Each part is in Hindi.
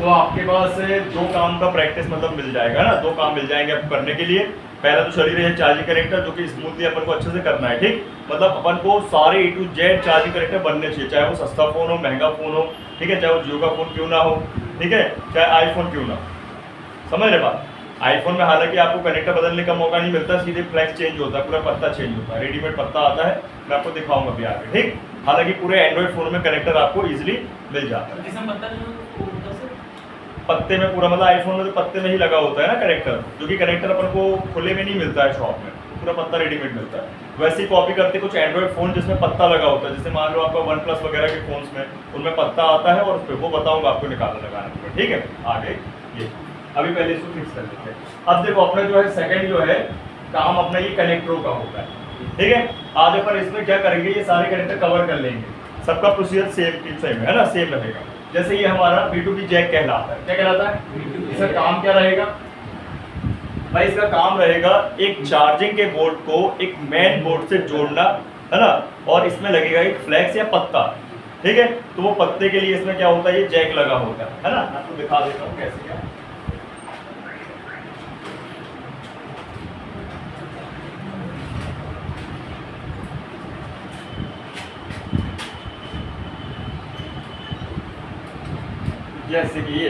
तो आपके पास दो काम का प्रैक्टिस मतलब मिल जाएगा ना, दो काम मिल जाएंगे आपको करने के लिए। पहला तो चल ही है चार्जिंग कनेक्टर, जो कि स्मूथली अपन को अच्छे से करना है, ठीक। मतलब अपन को सारे A to Z charging connector बनने चाहिए, चाहे वो सस्ता फ़ोन हो, महंगा फ़ोन हो, ठीक है, चाहे वो जियो का फ़ोन क्यों ना हो, ठीक है, चाहे आईफोन क्यों ना हो। समझ रहे बात। आईफोन में हालांकि आपको कनेक्टर बदलने का मौका नहीं मिलता, सीधे फ्लैश चेंज होता है, पूरा पत्ता चेंज होता है, रेडीमेड पत्ता आता है, मैं आपको दिखाऊंगा अभी आगे, ठीक। हालांकि पूरे एंड्रॉइड फ़ोन में कनेक्टर आपको ईजिली मिल जाता है। पत्ते में पूरा, मतलब आईफोन में तो पत्ते में ही लगा होता है ना कनेक्टर, जो कि कनेक्टर अपन को खुले में नहीं मिलता है शॉप में, पूरा पत्ता रेडीमेड मिलता है। वैसे ही कॉपी करते कुछ एंड्रॉइड फ़ोन जिसमें पत्ता लगा होता है, जैसे मान लो आपका OnePlus वगैरह के फ़ोन्स में उनमें पत्ता आता है, और फिर वो बताऊंगा आपको निकालना लगाने को, ठीक है। आगे ये अभी पहले इसको फिक्स कर लेते हैं। अब देखो अपना जो है सेकंड जो है काम अपना ये कनेक्टरों का होता है, ठीक है। आज अपन इसमें क्या करेंगे, ये सारे कनेक्टर कवर कर लेंगे, सबका प्रोसीजर सेम है ना, सेम रहेगा। जैसे ये हमारा B2B जैक कहलाता है, क्या कहलाता है, इसका काम क्या रहेगा भाई, इसका काम रहेगा एक चार्जिंग के बोर्ड को एक मेन बोर्ड से जोड़ना, है ना, और इसमें लगेगा एक फ्लैक्स या पत्ता, ठीक है। तो वो पत्ते के लिए इसमें क्या होता है, ये जैक लगा होता है ना, आपको दिखा देता हूँ कैसे क्या। जैसे कि ये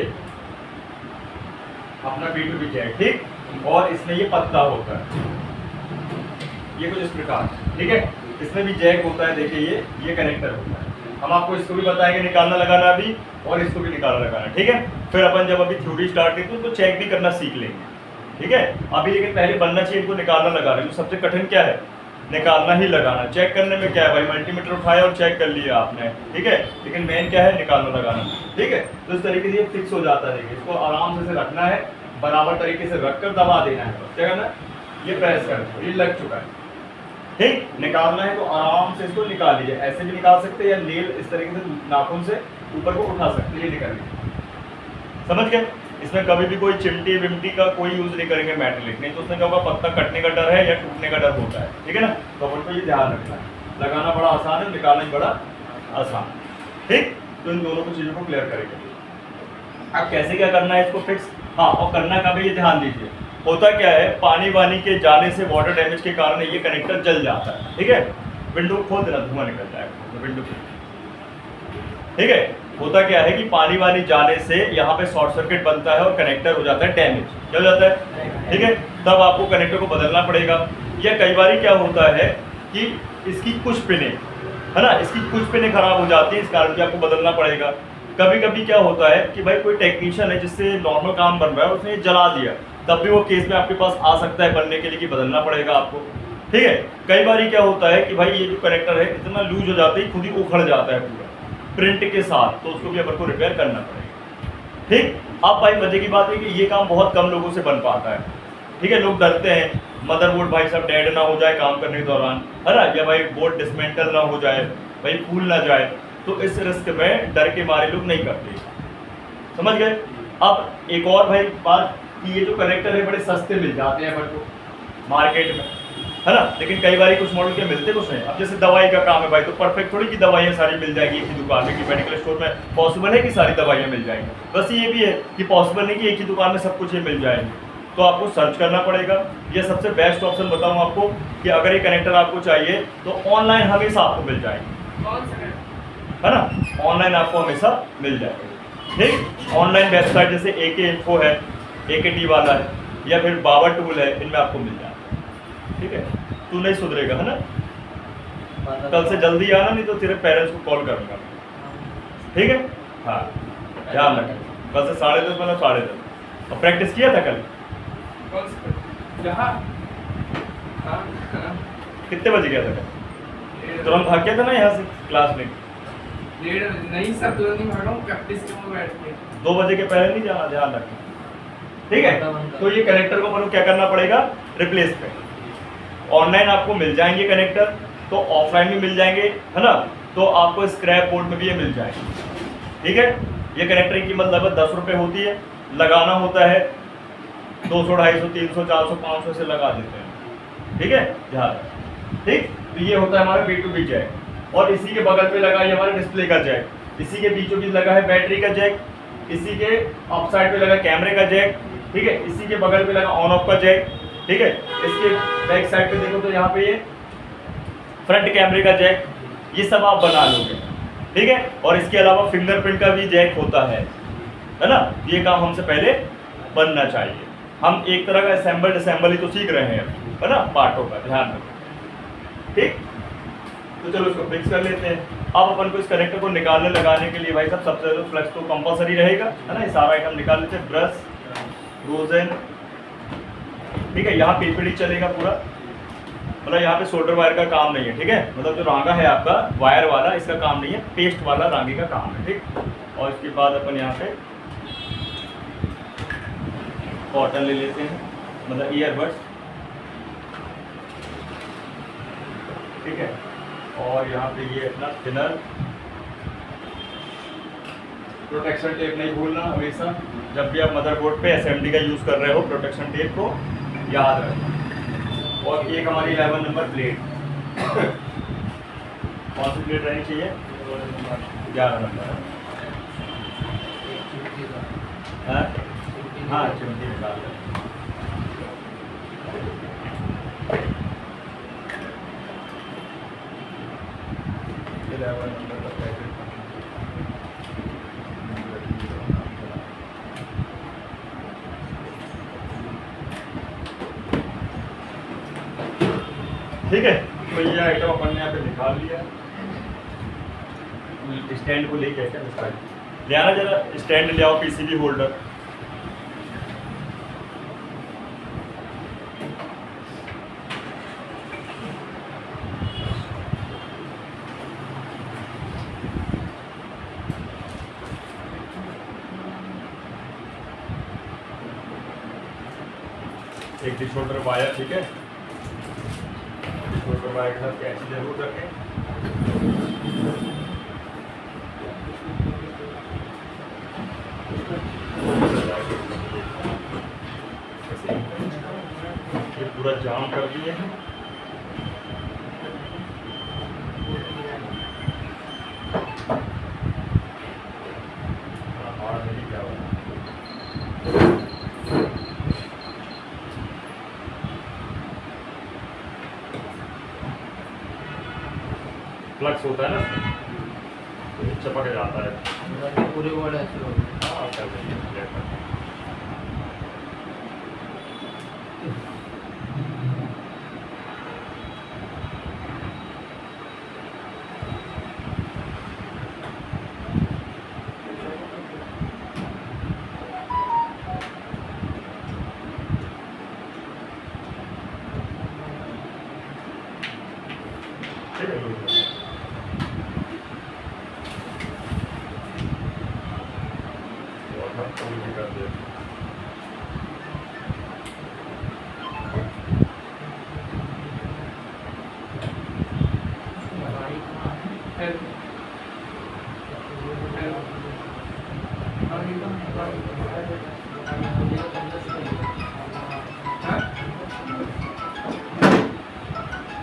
अपना B2B जैक, ठीक, और इसमें ये पत्ता होता है, ये कुछ इस प्रकार, ठीक है। इसमें भी जैक होता है, देखिए ये कनेक्टर होता है। हम आपको इसको भी बताएंगे निकालना लगाना भी, और इसको भी निकालना लगाना, ठीक है। फिर अपन जब अभी थ्योरी स्टार्ट करते हैं तो चेक भी करना सीख लेंगे, ठीक है। अभी लेकिन पहले बनना चाहिए इनको निकालना लगाना, जो सबसे कठिन क्या है, निकालना ही लगाना। चेक करने में क्या है भाई, मल्टीमीटर उठाया और चेक कर लिया आपने, ठीक है, लेकिन मेन क्या है, निकालना लगाना, ठीक है। तो इस तरीके से ये फिक्स हो जाता है, देखिए इसको आराम से रखना है, बराबर तरीके से रखकर दबा देना है, क्या करना है, ये प्रेस कर दो, ये लग चुका है, ठीक। निकालना है तो आराम से इसको निकाल लीजिए, ऐसे भी निकाल सकते हैं या नेल इस तरीके से नाखून से ऊपर को उठा सकते हैं, ये निकाल लीजिए, समझ गए। इसमें कभी भी कोई चिमटी विमटी का कोई यूज नहीं करेंगे मेटेलिक, नहीं तो उसमें क्या होगा, पत्ता कटने का डर है या टूटने का डर होता है, ठीक है ना। तो अपन को ये ध्यान रखना है, लगाना बड़ा आसान है, निकालना भी बड़ा आसान, ठीक। तो इन दोनों को चीज़ों को क्लियर करेंगे। अब कैसे क्या करना है इसको फिक्स, हाँ, और करना का भी ये ध्यान दीजिए। होता क्या है, पानी वानी के जाने से, वाटर डैमेज के कारण ये कनेक्टर जल जाता है, ठीक है। विंडो खोल देना, धुआं निकल जाएगा, विंडो खोल, ठीक है। होता क्या है कि पानी वानी जाने से यहाँ पे शॉर्ट सर्किट बनता है और कनेक्टर हो जाता है डैमेज, क्या हो जाता है, ठीक है। तब आपको कनेक्टर को बदलना पड़ेगा, या कई बार क्या होता है कि इसकी कुछ पिने, है ना, इसकी कुछ पिने खराब हो जाती है, इस कारण भी आपको बदलना पड़ेगा। कभी कभी क्या होता है कि भाई कोई टेक्नीशियन है जिससे नॉर्मल काम बन रहा है, उसने जला दिया, तब भी वो केस में आपके पास आ सकता है बनने के लिए कि बदलना पड़ेगा आपको, ठीक है। कई बार क्या होता है कि भाई ये जो कनेक्टर है इतना लूज हो जाता है, खुद ही उखड़ जाता है पूरा प्रिंट के साथ, तो उसको भी अपन को रिपेयर करना पड़ेगा, ठीक। अब भाई मजे की बात है कि ये काम बहुत कम लोगों से बन पाता है, ठीक है। लोग डरते हैं मदरबोर्ड भाई साहब डेड ना हो जाए काम करने के दौरान, है ना, या भाई बोर्ड डिसमेंटल ना हो जाए, भाई फूल ना जाए, तो इस रिस्क में डर के मारे लोग नहीं करते, समझ गए। अब एक और भाई बात कि ये जो कनेक्टर है बड़े सस्ते मिल जाते हैं अपन को मार्केट में, है ना, लेकिन कई बार कुछ मॉडल के मिलते कुछ नहीं। अब जैसे दवाई का काम है भाई, तो परफेक्ट थोड़ी की दवाइयाँ सारी मिल जाएगी एक ही दुकान में, कि मेडिकल स्टोर में पॉसिबल है कि सारी दवाइयाँ मिल जाएंगी। बस ये भी है कि पॉसिबल नहीं कि एक ही दुकान में सब कुछ ये मिल जाएगी, तो आपको सर्च करना पड़ेगा। ये सबसे बेस्ट ऑप्शन बताऊँ आपको कि अगर ये कनेक्टर आपको चाहिए तो ऑनलाइन हमेशा आपको मिल जाएगी, है ना, ऑनलाइन आपको हमेशा मिल जाएगा, ठीक। ऑनलाइन वेबसाइट जैसे AK Info है, AKT वाला है, या फिर बाबा टूल है, इनमें आपको मिल जाएगा, ठीक है। तू नहीं सुधरेगा, है ना, कल से जल्दी आना, नहीं तो तेरे पेरेंट्स को कॉल करूंगा, ठीक है। हाँ, ध्यान रखें, बस 10:30 मतलब 10:30। और प्रैक्टिस किया था कल, कितने बजे गया था कल, तुरंत भाग गया था ना यहाँ से क्लास में, नहीं सर, तुरंत नहीं भागा हूँ, प्रैक्टिस के में बैठ के 2 बजे के पहले नहीं जाना, ध्यान रखें, ठीक है। तो ये कनेक्टर को अपन को क्या करना पड़ेगा, रिप्लेस पे। ऑनलाइन आपको मिल जाएंगे कनेक्टर, तो ऑफलाइन भी मिल जाएंगे, है ना, तो आपको स्क्रैप बोर्ड में भी ये मिल जाएंगे, ठीक है। ये कनेक्टर की कीमत लगभग 10 रुपये होती है, लगाना होता है 200, 250, 300, 400, 500 से लगा देते हैं, ठीक है, ध्यान रखें, ठीक। तो ये होता है हमारा B2B जैक, और इसी के बगल पे लगा है हमारा डिस्प्ले का जैक, इसी के बीचों बीच लगा है बैटरी का जैक, इसी के अप साइड पे लगा कैमरे का जैक, ठीक है, इसी के बगल पे लगा ऑन ऑफ का जैक, ठीक है। इसके बैक साइड पे देखो तो यहाँ पे ये फ्रंट कैमरे का जैक, ये सब आप बना लोगे, ठीक है। और इसके अलावा फिंगरप्रिंट का भी जैक होता है ना। ये काम हमसे पहले बनना चाहिए। हम एक तरह का असेंबल ही तो सीख रहे हैं, है ना, पार्टों का, ध्यान रखो, ठीक। तो चलो इसको फिक्स कर लेते हैं। अब अपन को इस कनेक्टर को निकालने लगाने के लिए भाई साहब सबसे पहले फ्लक्स तो कंपलसरी रहेगा, है ना। ये सारा आइटम निकाल लेते हैं, ब्रश, रोजन, ठीक है। यहाँ पीपीडी चलेगा पूरा, मतलब यहाँ पे सोल्डर वायर का काम नहीं है, ठीक है। मतलब जो रांगा है आपका वायर वाला, इसका काम नहीं है, पेस्ट वाला रांगे का काम है, ठीक। और इसके बाद अपन यहाँ पे कॉटन ले लेते हैं, मतलब ईयरबड्स, ठीक है। और यहाँ पे ये अपना थिनर, प्रोटेक्शन टेप नहीं भूलना हमेशा, जब भी आप मदरबोर्ड पे एसएमडी का यूज़ कर रहे हो, प्रोटेक्शन टेप को याद रखना। और एक हमारी 11 नंबर प्लेट, कौन सी प्लेट रहनी चाहिए? 11 नंबर, हाँ चिमटी निकाल लें। ठीक है, तो ये आइटम अपन ने यहाँ पे निकाल लिया। स्टैंड को लेके क्या निकाल ले आना, जरा स्टैंड ले आओ, पीसीबी होल्डर। एक डिश होल्डर वायर, ठीक है। डिश होल्डर वायर के साथ कैंची जरूर रखें। ये पूरा जाम कर दिए हैं। फ्लक्स होता है ना, तो चपक जाता है पूरे वर्ड ऐसे हो गए। हाँ, कर देंगे।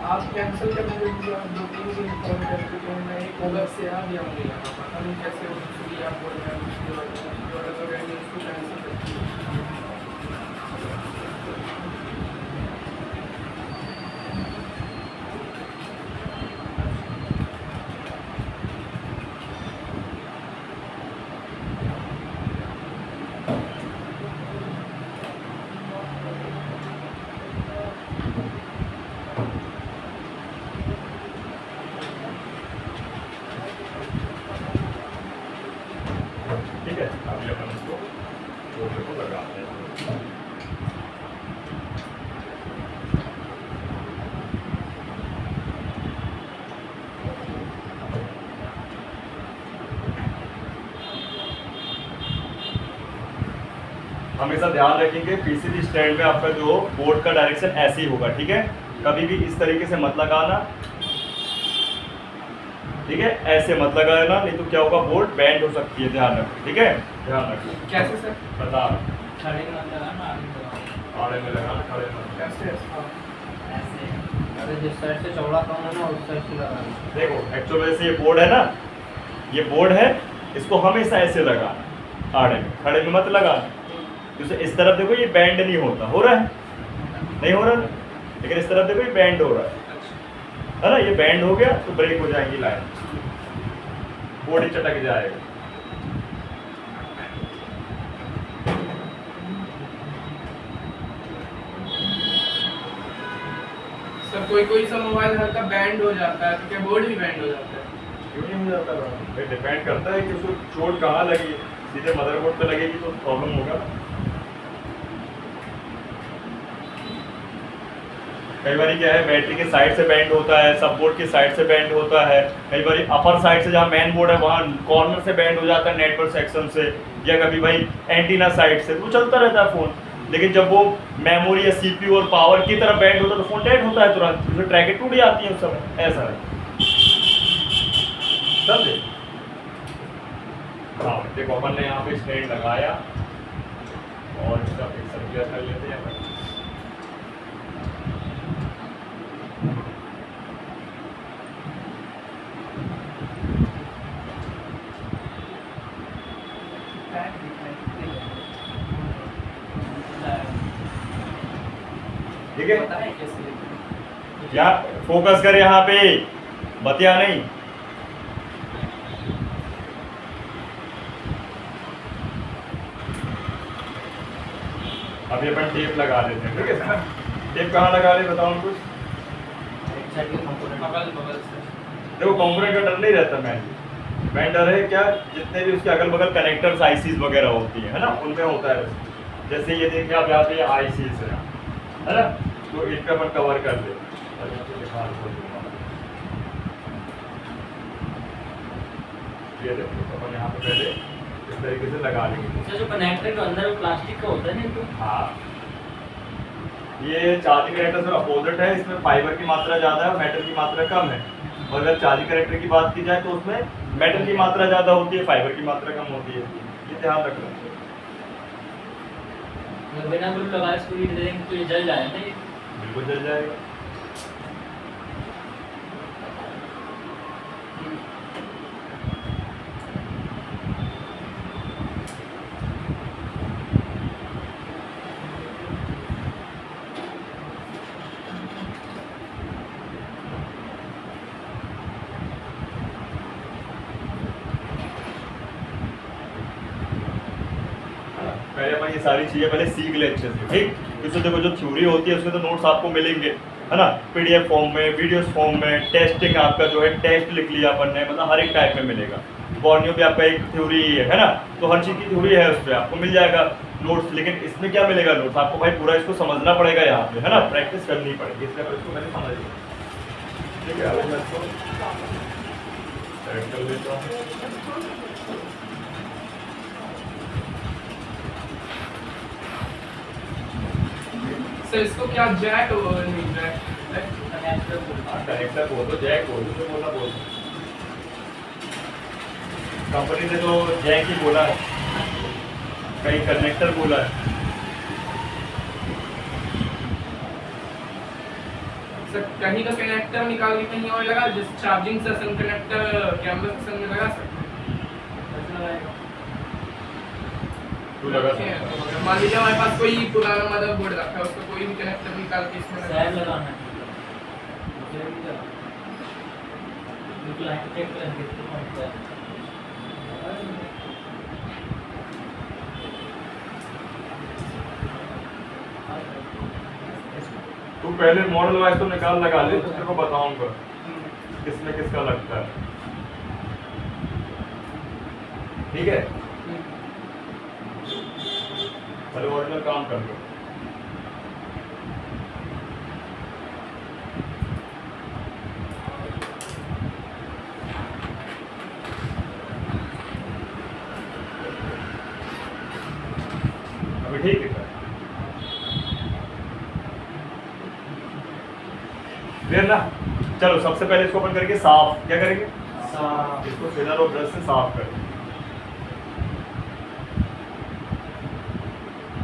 आप कैंसिल कर दीजिए, आप 2-3 दिन कॉल कर चुके हैं, मैं एक ओलर से आ गया हूँ यहाँ, पता नहीं कैसे उसकी आप बोल रहे हैं उसकी ऑर्डर कर रहे हैं, उसको कैंसिल कर दीजिए। ठीक है, अभी अपन इसको बोर्ड को लगाते हैं। हमेशा ध्यान रखेंगे पीसीबी स्टैंड में आपका जो बोर्ड का डायरेक्शन ऐसे ही होगा, ठीक है। कभी भी इस तरीके से मत लगाना, ठीक है, ऐसे मत लगाना, नहीं तो क्या होगा, बोर्ड बैंड हो सकती है, ध्यान रखो, ठीक है, ध्यान रखो। कैसे सर? बता, खड़े में लगाना, आड़े में लगाना, खड़े में कैसे? ऐसे, अरे जिस साइड से चौड़ा कौन है ना उस साइड से लगाना। देखो एक्चुअली से ये बोर्ड है ना, ये बोर्ड है, इसको हमेशा ऐसे लगाना, आड़े में, खड़े में मत लगा। जैसे इस तरफ देखो ये बैंड नहीं होता, हो रहा है? नहीं हो रहा ना? लेकिन इस तरफ देखो ये बैंड हो रहा है ना? ये बैंड हो गया तो ब्रेक हो जाएगी लाइन, बॉडी चटक जाएगा। सर कोई सा मोबाइल हल्का बैंड हो जाता है तो क्या बोर्ड भी बैंड हो जाता है? क्यों नहीं हो जाता? भाई डिपेंड करता है कि उसको चोट कहाँ लगी। सीधे मदरबोर्ड पे लगेगी तो प्रॉब्लम होगा। कई बार क्या है, बैटरी के साइड से बैंड होता है, सब बोर्ड की साइड से बैंड होता है, कई बार अपर साइड से जहाँ मेन बोर्ड है वहाँ कॉर्नर से बैंड हो जाता है, नेटवर्क सेक्शन से, या कभी भाई एंटीना साइड से, तो चलता रहता है फ़ोन। लेकिन जब वो मेमोरी या सीपीयू और पावर की तरफ बैंड होता है तो फ़ोन डेड होता है तुरंत, उसमें ट्रैकेट टूट जाती है उस समय। ऐसा है, समझे? हाँ देखो, अपन ने यहाँ पे स्टैंड लगाया और इसका फिक्सर किया कर लेते हैं। ठीक है, पता है कैसे? या फोकस कर यहाँ पे, बतिया नहीं। अभी अपन टेप लगा देते हैं, ठीक है? टेप कहाँ लगा ले बताओ कुछ? एक साइड के कंपोनेंट बगल से। देखो कंपोनेंट का डर नहीं रहता मैन डर है क्या, जितने भी उसके अगल बगल कनेक्टर्स आईसीज वगैरह होती है ना, उनमें होता है। जैसे ये देखिए आप यहाँ पे आईसीज है ना, तो इनका अपन कवर कर ले। ये देखो अपन यहाँ पे पहले इस तरीके से लगा लेंगे। जो कनेक्टर के अंदर प्लास्टिक का होता है ना, तो हाँ, ये चार्जिंग कनेक्टर से अपोजिट है, इसमें फाइबर की मात्रा ज़्यादा है और मेटल की मात्रा कम है। और अगर चार्जिंग कनेक्टर की बात की जाए तो उसमें मेटल की मात्रा ज़्यादा होती है, फाइबर की मात्रा कम होती है। ये ध्यान रखना। बिना ग्लू लगाए इसको हीट देंगे तो ये जल जाएगा ना? ये बिल्कुल जल जाएगा। पहले अपन ये सारी चीज़ें पहले सीख ले अच्छे से, ठीक? क्योंकि देखो जो थ्योरी होती है उसमें तो नोट्स आपको मिलेंगे, है ना, पीडीएफ फॉर्म में, वीडियोस फॉर्म में, टेस्टिंग आपका जो है टेस्ट लिख लिया अपन ने, मतलब हर एक टाइप में मिलेगा। बॉर्नियो पे आपका एक थ्योरी है ना, तो हर चीज़ की थ्योरी है, उस पर आपको मिल जाएगा नोट्स। लेकिन इसमें क्या मिलेगा नोट्स आपको? भाई पूरा इसको समझना पड़ेगा यहाँ पे, है ना, प्रैक्टिस करनी पड़ेगी। इसलिए इसको मैंने समझ लिया, ठीक है? अब मैं इसको सेट कर लेता हूँ। सर इसको क्या जैक नहीं जैक कनेक्टर को कनेक्टर बोल दो, जैक बोल दो, जो बोला बोल दो। कंपनी ने तो जैक ही बोला है, कहीं कनेक्टर बोला है। सर कहीं का कनेक्टर निकाल के कहीं और लगा, जिस charging session connector camera session में लगा सकते तू लगा हैं। मान लीजिए हमारे पास कोई पुराना मदरबोर्ड रखा है, उसका कोई भी कनेक्टर निकाल के इसमें लगा सैल लगाना है। बिल्कुल हाई टेक करके तू पहले मॉडल वाइज तो निकाल लगा ले, तो तेरे को बताऊंगा किसमें किसका लगता है, ठीक है? पहले ओरिजिनल काम कर लो। अभी ठीक है फिर ना, चलो सबसे पहले इसको अपन करके साफ क्या करेंगे? इसको थिनर और ब्रश से साफ करेंगे।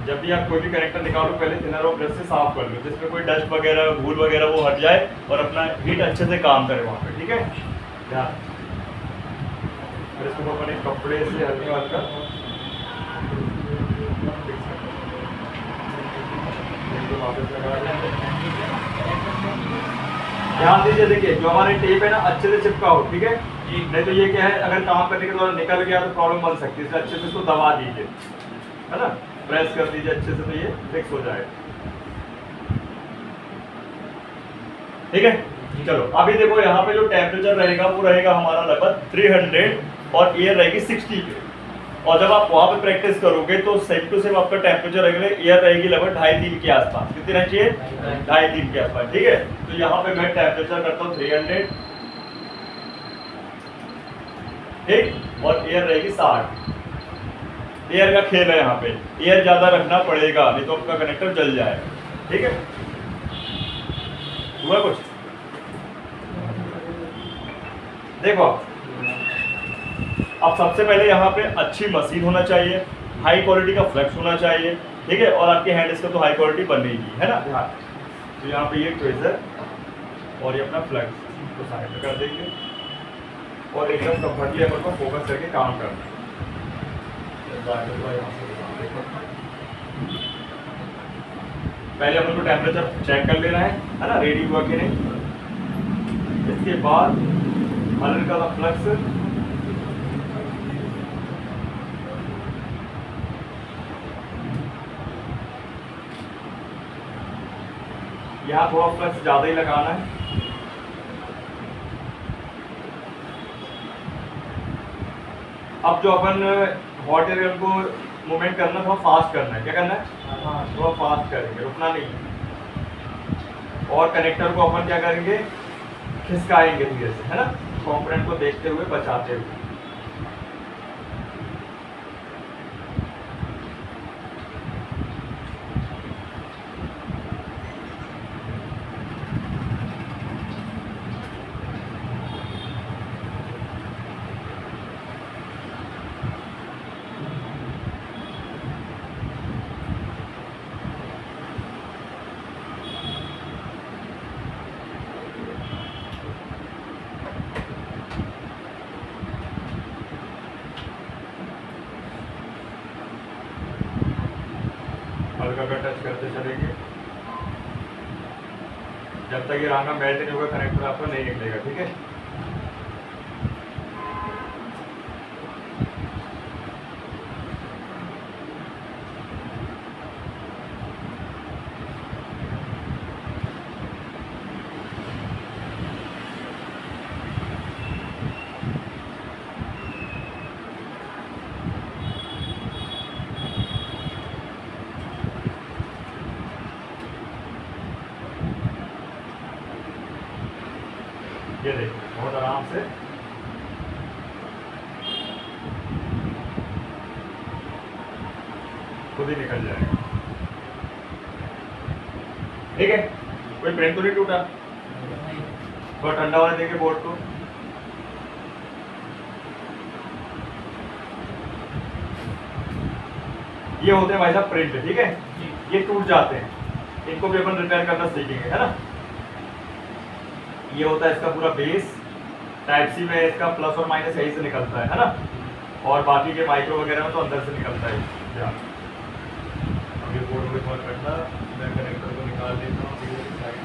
जब भी आप कोई भी कनेक्टर निकालो पहले थिनर और ब्रश से साफ कर लो, जिसमें कोई डस्ट वगैरह, धूल वगैरह वो हट जाए और अपना हीट अच्छे से काम करे वहाँ पे, ठीक है? ध्यान। फिर इसको अपन एक कपड़े से हल्का हल्का वापस लगा दें। ध्यान दीजिए, देखिए जो हमारे टेप है ना अच्छे से चिपका हो, ठीक है। नहीं तो ये क्या है, अगर काम करने के दौरान निकल गया तो प्रॉब्लम बन सकती है, इसलिए अच्छे से इसको दबा दीजिए, है ना, प्रेस कर दीजिए अच्छे से, तो ये फिक्स हो जाएगा। ठीक है, चलो अभी देखो यहाँ पे जो टेम्परेचर रहेगा वो रहेगा हमारा लगभग 300 और एयर रहेगी 60 पे। और जब आप वहाँ पे प्रैक्टिस करोगे तो सेम टू सेम आपका टेम्परेचर रहेगा, एयर रहेगी लगभग 2.5-3 के आसपास। कितनी रहनी चाहिए? 2.5-3 के आसपास, ठीक है। तो यहाँ पे मैं टेम्परेचर करता हूँ 300, ठीक, और एयर रहेगी 60। एयर का खेल है यहाँ पे, एयर ज्यादा रखना पड़ेगा नहीं तो आपका कनेक्टर जल जाएगा, ठीक है। हुआ कुछ? देखो अब सबसे पहले यहाँ पे अच्छी मशीन होना चाहिए, हाई क्वालिटी का फ्लक्स होना चाहिए, ठीक है, और आपके हैंड इसका तो हाई क्वालिटी बनेगी, है ना। तो यहाँ पे ये ट्रेजर और ये अपना फ्लक्स को साइड में कर देंगे और एकदम कंफर्टली अपन को फोकस करके काम करना है। पहले अपन को टेम्परेचर चेक कर लेना है ना, रेडी हुआ कि नहीं। इसके बाद हल्का सा फ्लक्स, यहाँ थोड़ा फ्लक्स ज़्यादा ही लगाना है। अब जो अपन हॉट एयर को मूवमेंट करना थोड़ा फास्ट करना है, क्या करना है? हाँ, थोड़ा फास्ट करेंगे, रुकना नहीं। और कनेक्टर को अपन क्या करेंगे? खिसकाएंगे धीरे से, है ना, कंपोनेंट को देखते हुए, बचाते हुए। हल्का का टच करते चलेंगे, जब तक ये रांगा मेल्ट नहीं होगा कनेक्टर आपका नहीं निकलेगा, ठीक है। ये देखो बहुत आराम से खुद ही निकल जाएगा, ठीक है। कोई पेन तो नहीं टूटा? थोड़ा ठंडा होने देंगे बोर्ड को। ये होते हैं भाई साहब प्रिंट, ठीक है, ये टूट जाते हैं, इनको भी अपन रिपेयर करना सीखेंगे, है ना। ये होता है इसका पूरा बेस, टाइप सी में इसका प्लस और माइनस यही से निकलता है ना, और बाकी के माइक्रो वगैरह में तो अंदर से निकलता है। अब ये बोर्ड में थोड़ा करना, मैं कनेक्टर को निकाल देता हूँ धीरे से साइड।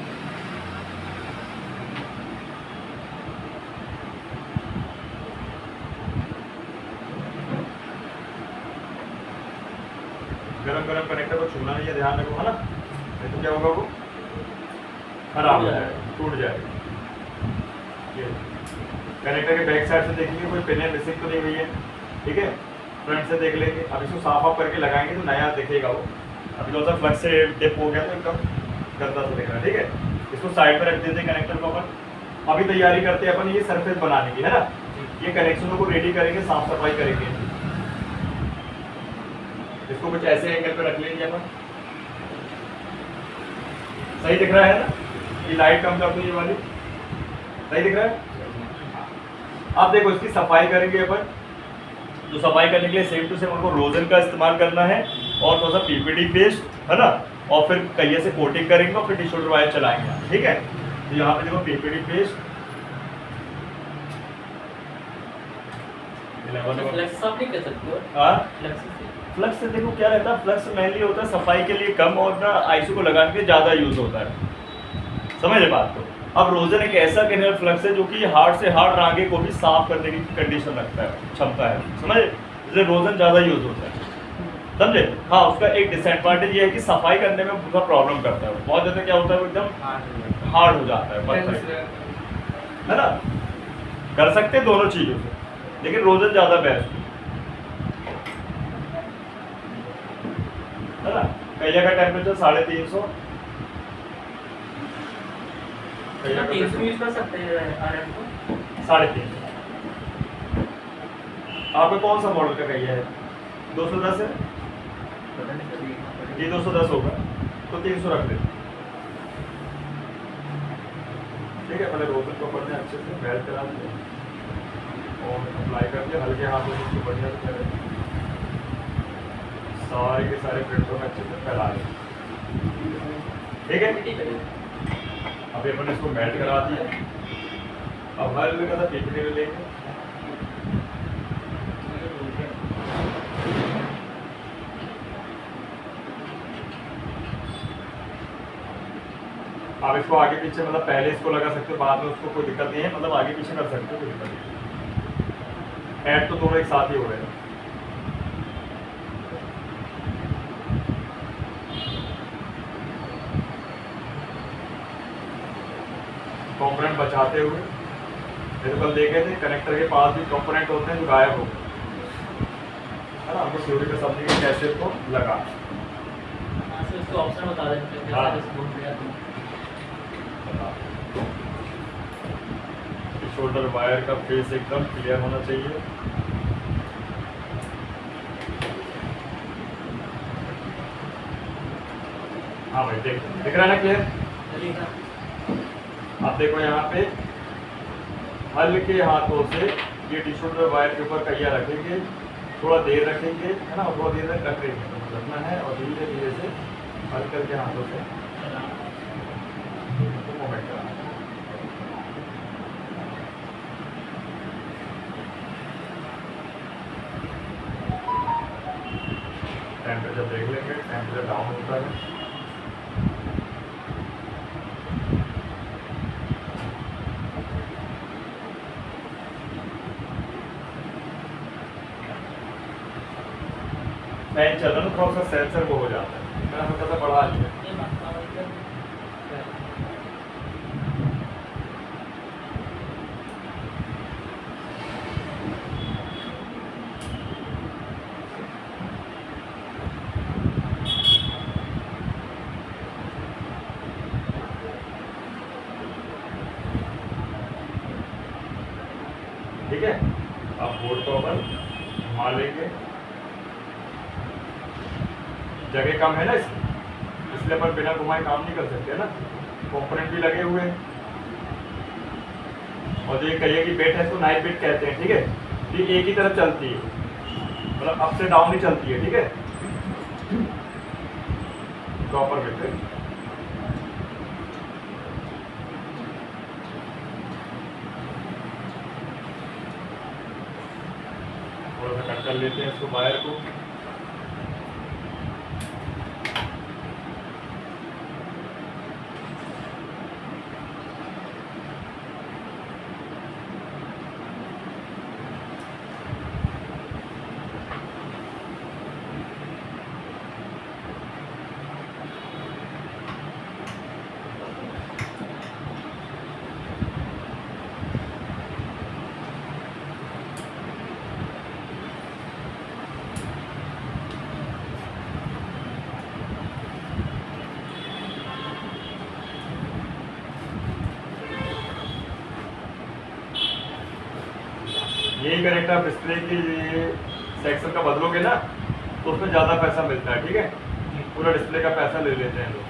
गरम गरम कनेक्टर को छूना नहीं है, ध्यान रखो, है ना, नहीं तो क्या होगा, वो खराब हो जाएगा, टूट जाएगा। कनेक्टर के बैक साइड से देखेंगे कोई पिन मिसिंग तो नहीं हुई है, ठीक है। फ्रंट से देख लेंगे, अब इसको साफ ऑफ करके लगाएंगे तो नया दिखेगा वो। अभी थोड़ा सा फ्लक्स से डिप हो गया तो एकदम गंदा सा दिख रहा है, ठीक है। इसको साइड पर रख देते हैं कनेक्टर को अपन। अभी तैयारी करते हैं अपन ये सरफेस बनाने की, है ना। ये कनेक्शनों को रेडी करेंगे, साफ सफाई करेंगे। इसको कुछ ऐसे एंगल पे रख लेंगे अपन, सही दिख रहा है ना। ये लाइट कम कर दो, ये वाली सही दिख रहा है। अब देखो इसकी सफाई करेंगे अपन। तो सफाई करने के लिए सेम टू सेम उनको रोजन का इस्तेमाल करना है और थोड़ा सा पीपीडी पेस्ट, है ना, और फिर कहिए से कोटिंग करेंगे और फिर टिश्यू पेपर वायर चलाएंगे, ठीक है। तो यहाँ पे देखो पीपीडी पेस्ट, फ्लेक्स आप नहीं कर सकते हो? हाँ फ्लेक्स फ्लक्स से देखो क्या रहता है, फ्लक्स मेनली होता है सफाई के लिए कम और ना आईसी को लगाने के लिए ज़्यादा यूज़ होता है, समझ बात को। अब रोजन एक ऐसा कैनियल फ्लक्स है जो कि हार्ट से हार्ट रागे को भी साफ करने की कंडीशन रखता है, क्षमता है, समझे, इसलिए रोजन ज़्यादा यूज़ होता है, समझे। हाँ, उसका एक डिसएडवांटेज ये है कि सफाई करने में बहुत प्रॉब्लम करता है, बहुत ज़्यादा क्या होता है वो एकदम हार्ड हो जाता है, पत्थर, है ना। कर सकते हैं दोनों चीज़ों से, लेकिन रोजन ज़्यादा बेस्ट है ना। कैया का टेम्परेचर 350, कैया का 300 यूज कर सकते हैं RM को। 350। आपका कौन सा मॉडल का कैया है? 210 है, पता नहीं तो देखना पड़ेगा। ये 210 होगा तो 300 रख लेते, ठीक है। पहले रोजन को बढ़िया अच्छे से मेल्ट करा दिया और अप्लाई कर दिया, हल्के हाथों से उसको बढ़िया से करें, सारे के सारे प्रिंटों में अच्छे से फैला दें, ठीक है। अभी अपन इसको मेल्ट करा दिया, अब हल्के का पीपीटी में लेंगे, आप इसको आगे पीछे मतलब पहले इसको लगा सकते हो, बाद में उसको कोई दिक्कत नहीं है, मतलब आगे पीछे कर सकते हो, कोई दिक्कत नहीं। ऐड तो दोनों एक साथ ही हो रहे हैं। कंपोनेंट बचाते हुए, जैसे कल देखे थे कनेक्टर के पास भी कंपोनेंट होते हैं जो गायब हो गए, है ना। हमको थ्योरी का समझिए कि कैसे इसको लगा, इसको ऑप्शन बता देते हैं हाँ। कैसे भूल गया तो। शोल्डर वायर का फेस एकदम क्लियर होना चाहिए, हाँ भाई दिख रहा है ना क्लियर। चलिए ना। आप देखो यहाँ पे हल्के हाथों से ये टी शोल्डर वायर के ऊपर कैया रखेंगे, थोड़ा देर रखेंगे, है ना, थोड़ा देर तक रखेंगे, रखना है और धीरे धीरे से हल्के हल्के हाथों से मूवमेंट करना है। टेम्परेचर देख लेंगे, टेम्परेचर डाउन होता है, फैन चल रहा है, थोड़ा सा सेंसर वो हो जाता है, मैंने हल्का सा बढ़ा लिया। ये मात्रा वाली ठीक है। अब बोर्ड को अपन घुमा लेंगे, जगह कम है ना इसलिए अपन बिना घुमाए काम नहीं कर सकते, है ना। कंपोनेंट भी लगे हुए हैं और जो ये कहिए की बेट है इसको नाइट बेट कहते हैं, ठीक है। ये एक ही तरफ चलती है, मतलब अप से डाउन ही चलती है, ठीक है, प्रॉपर बेट है। थोड़ा सा कट कर लेते हैं इसको वायर को, यही कनेक्टर आप डिस्प्ले के सेक्शन का बदलोगे ना तो उसमें ज़्यादा पैसा मिलता है, ठीक है। पूरा डिस्प्ले का पैसा ले लेते हैं लोग।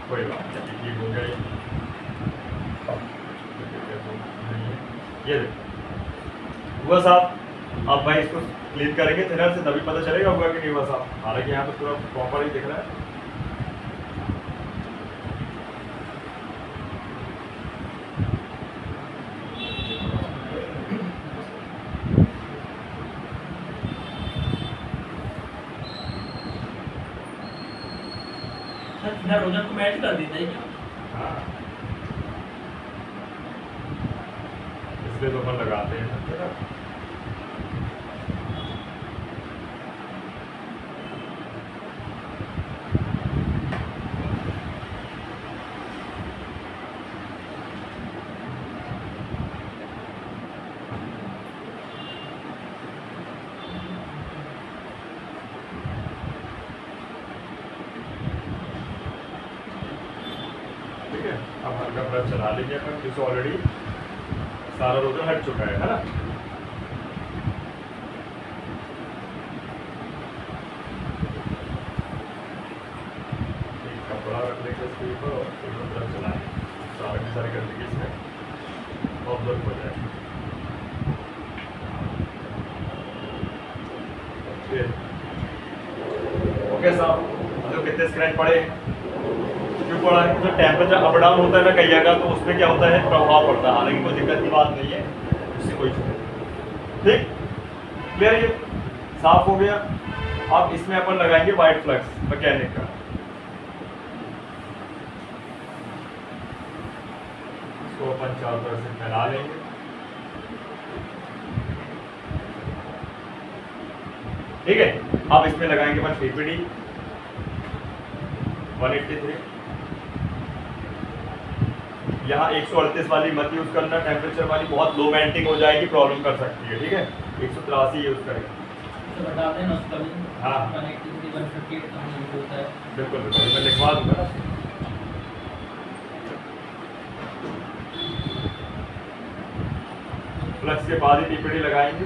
कोई बात नहीं, ठीक हो गई। ये देखो हुआ साहब, आप भाई इसको क्लीन करेंगे थिनर से तभी पता चलेगा हुआ कि नहीं हुआ साहब। हालांकि यहाँ पे पूरा प्रॉपर ही दिख रहा है। नाइट्रोजन को मैच कर देता है क्या? हाँ, इसलिए तो अपन लगाते हैं ना। ठीक है, अब हल्का ब्रश चला लीजिए अपन, क्योंकि ऑलरेडी सारा रोजन हट चुका है ना। एक कपड़ा रख लेंगे इसके ऊपर और उसमें ब्रश चलाएं, सारे की सारी गंदगी इसमें ऑब्जर्व हो जाए। ओके साहब, मतलब कितने स्क्रैच पड़े, क्यों पड़ा है? जो टेम्परेचर अप डाउन होता है ना कई जगह, तो उसमें क्या होता है, प्रभाव पड़ता है। हालांकि कोई दिक्कत की बात नहीं है, उससे कोई ठीक क्लियर, ये साफ हो गया। अब इसमें अपन लगाएंगे वाइट फ्लक्स मैकेनिक का। इसको अपन चारों तरफ से फैला लेंगे। ठीक है, अब इसमें लगाएंगे अपन पीपीडी 183। यहाँ 138 वाली मत यूज करना, टेम्परेचर वाली बहुत लो वेंटिंग हो जाएगी, प्रॉब्लम कर सकती है। ठीक है, 183 यूज करेंगे। तो बता देना उसका भी। हाँ 183 158 का यूज होता है। बिल्कुल बिल्कुल, मैं लिखवा दूंगा ना। फ्लक्स के बाद ही पीपीडी लगाएंगे।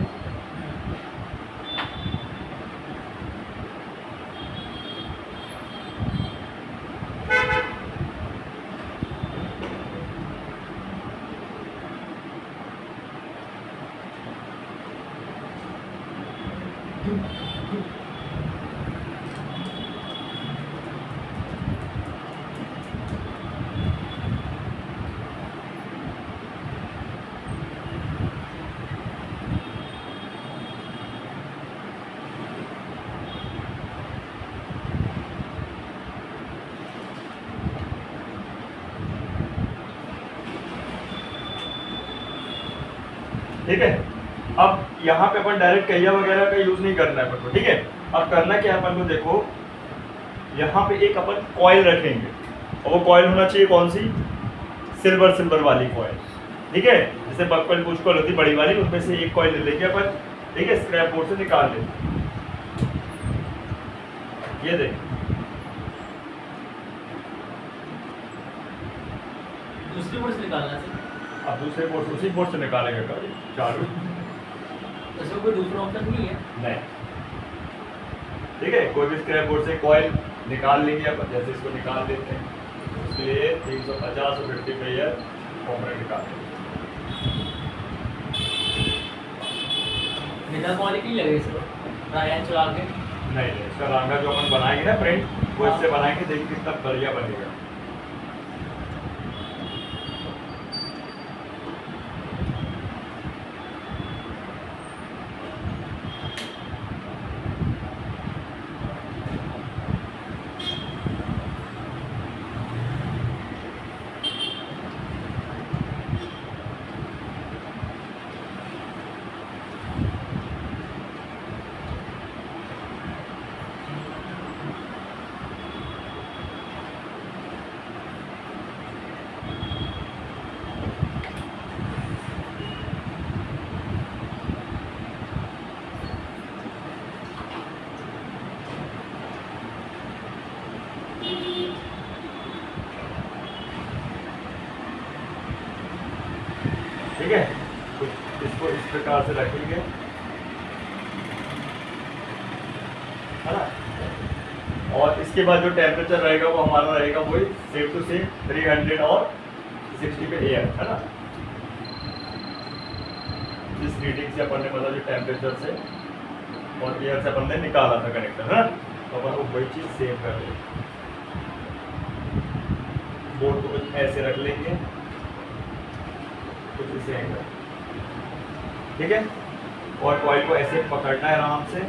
ठीक है, अब यहाँ पे अपन डायरेक्ट कहिया वगैरह का यूज नहीं करना है अपन को। ठीक है, अब करना क्या है अपन को, देखो यहाँ पे एक अपन कॉइल रखेंगे, और वो कॉइल होना चाहिए कौन सी, सिल्वर वाली कॉइल। ठीक है, जैसे बकपल पुश कॉइल होती बड़ी वाली, उनमें से एक कॉइल ले लेंगे अपन। ठीक है, स्क्रैप बोर्ड से निकाल लेंगे। ये देख, दूसरी बोर्ड से निकालना है सर। अब दूसरे बोर्ड उसी बोर्ड से निकालेंगे कभी चालू इसमें कोई दूसरा ऑप्शन नहीं है? नहीं। ठीक है, कोई भी स्क्रैप बोर्ड से कॉइल निकाल लेंगे अपन, जैसे इसको निकाल देते हैं। उसके लिए 350 और 50 पे ईयर कॉम्पोनेंट निकाल देंगे। बिना क्वालिटी नहीं लगेगी सर, ट्रायल चला के। नहीं, इसका रंगा जो अपन बनाएंगे ना प्रिंट, वो इससे बनाएंगे, देखिए कितना बढ़िया बनेगा। ठीक है, तो इसको इस प्रकार से रखेंगे, है ना। और इसके बाद जो टेम्परेचर रहेगा वो हमारा रहेगा वही सेम टू सेम 360 पे एयर, है ना। जिस रीडिंग से अपन ने मतलब जो टेम्परेचर से और एयर से अपन ने निकाला था कनेक्टर, है ना, तो अपन को वही चीज़ सेव कर लेंगे। बोर्ड को कुछ ऐसे रख लेंगे, कुछ इसे एंगल। ठीक है, और कॉइल को ऐसे पकड़ना है आराम से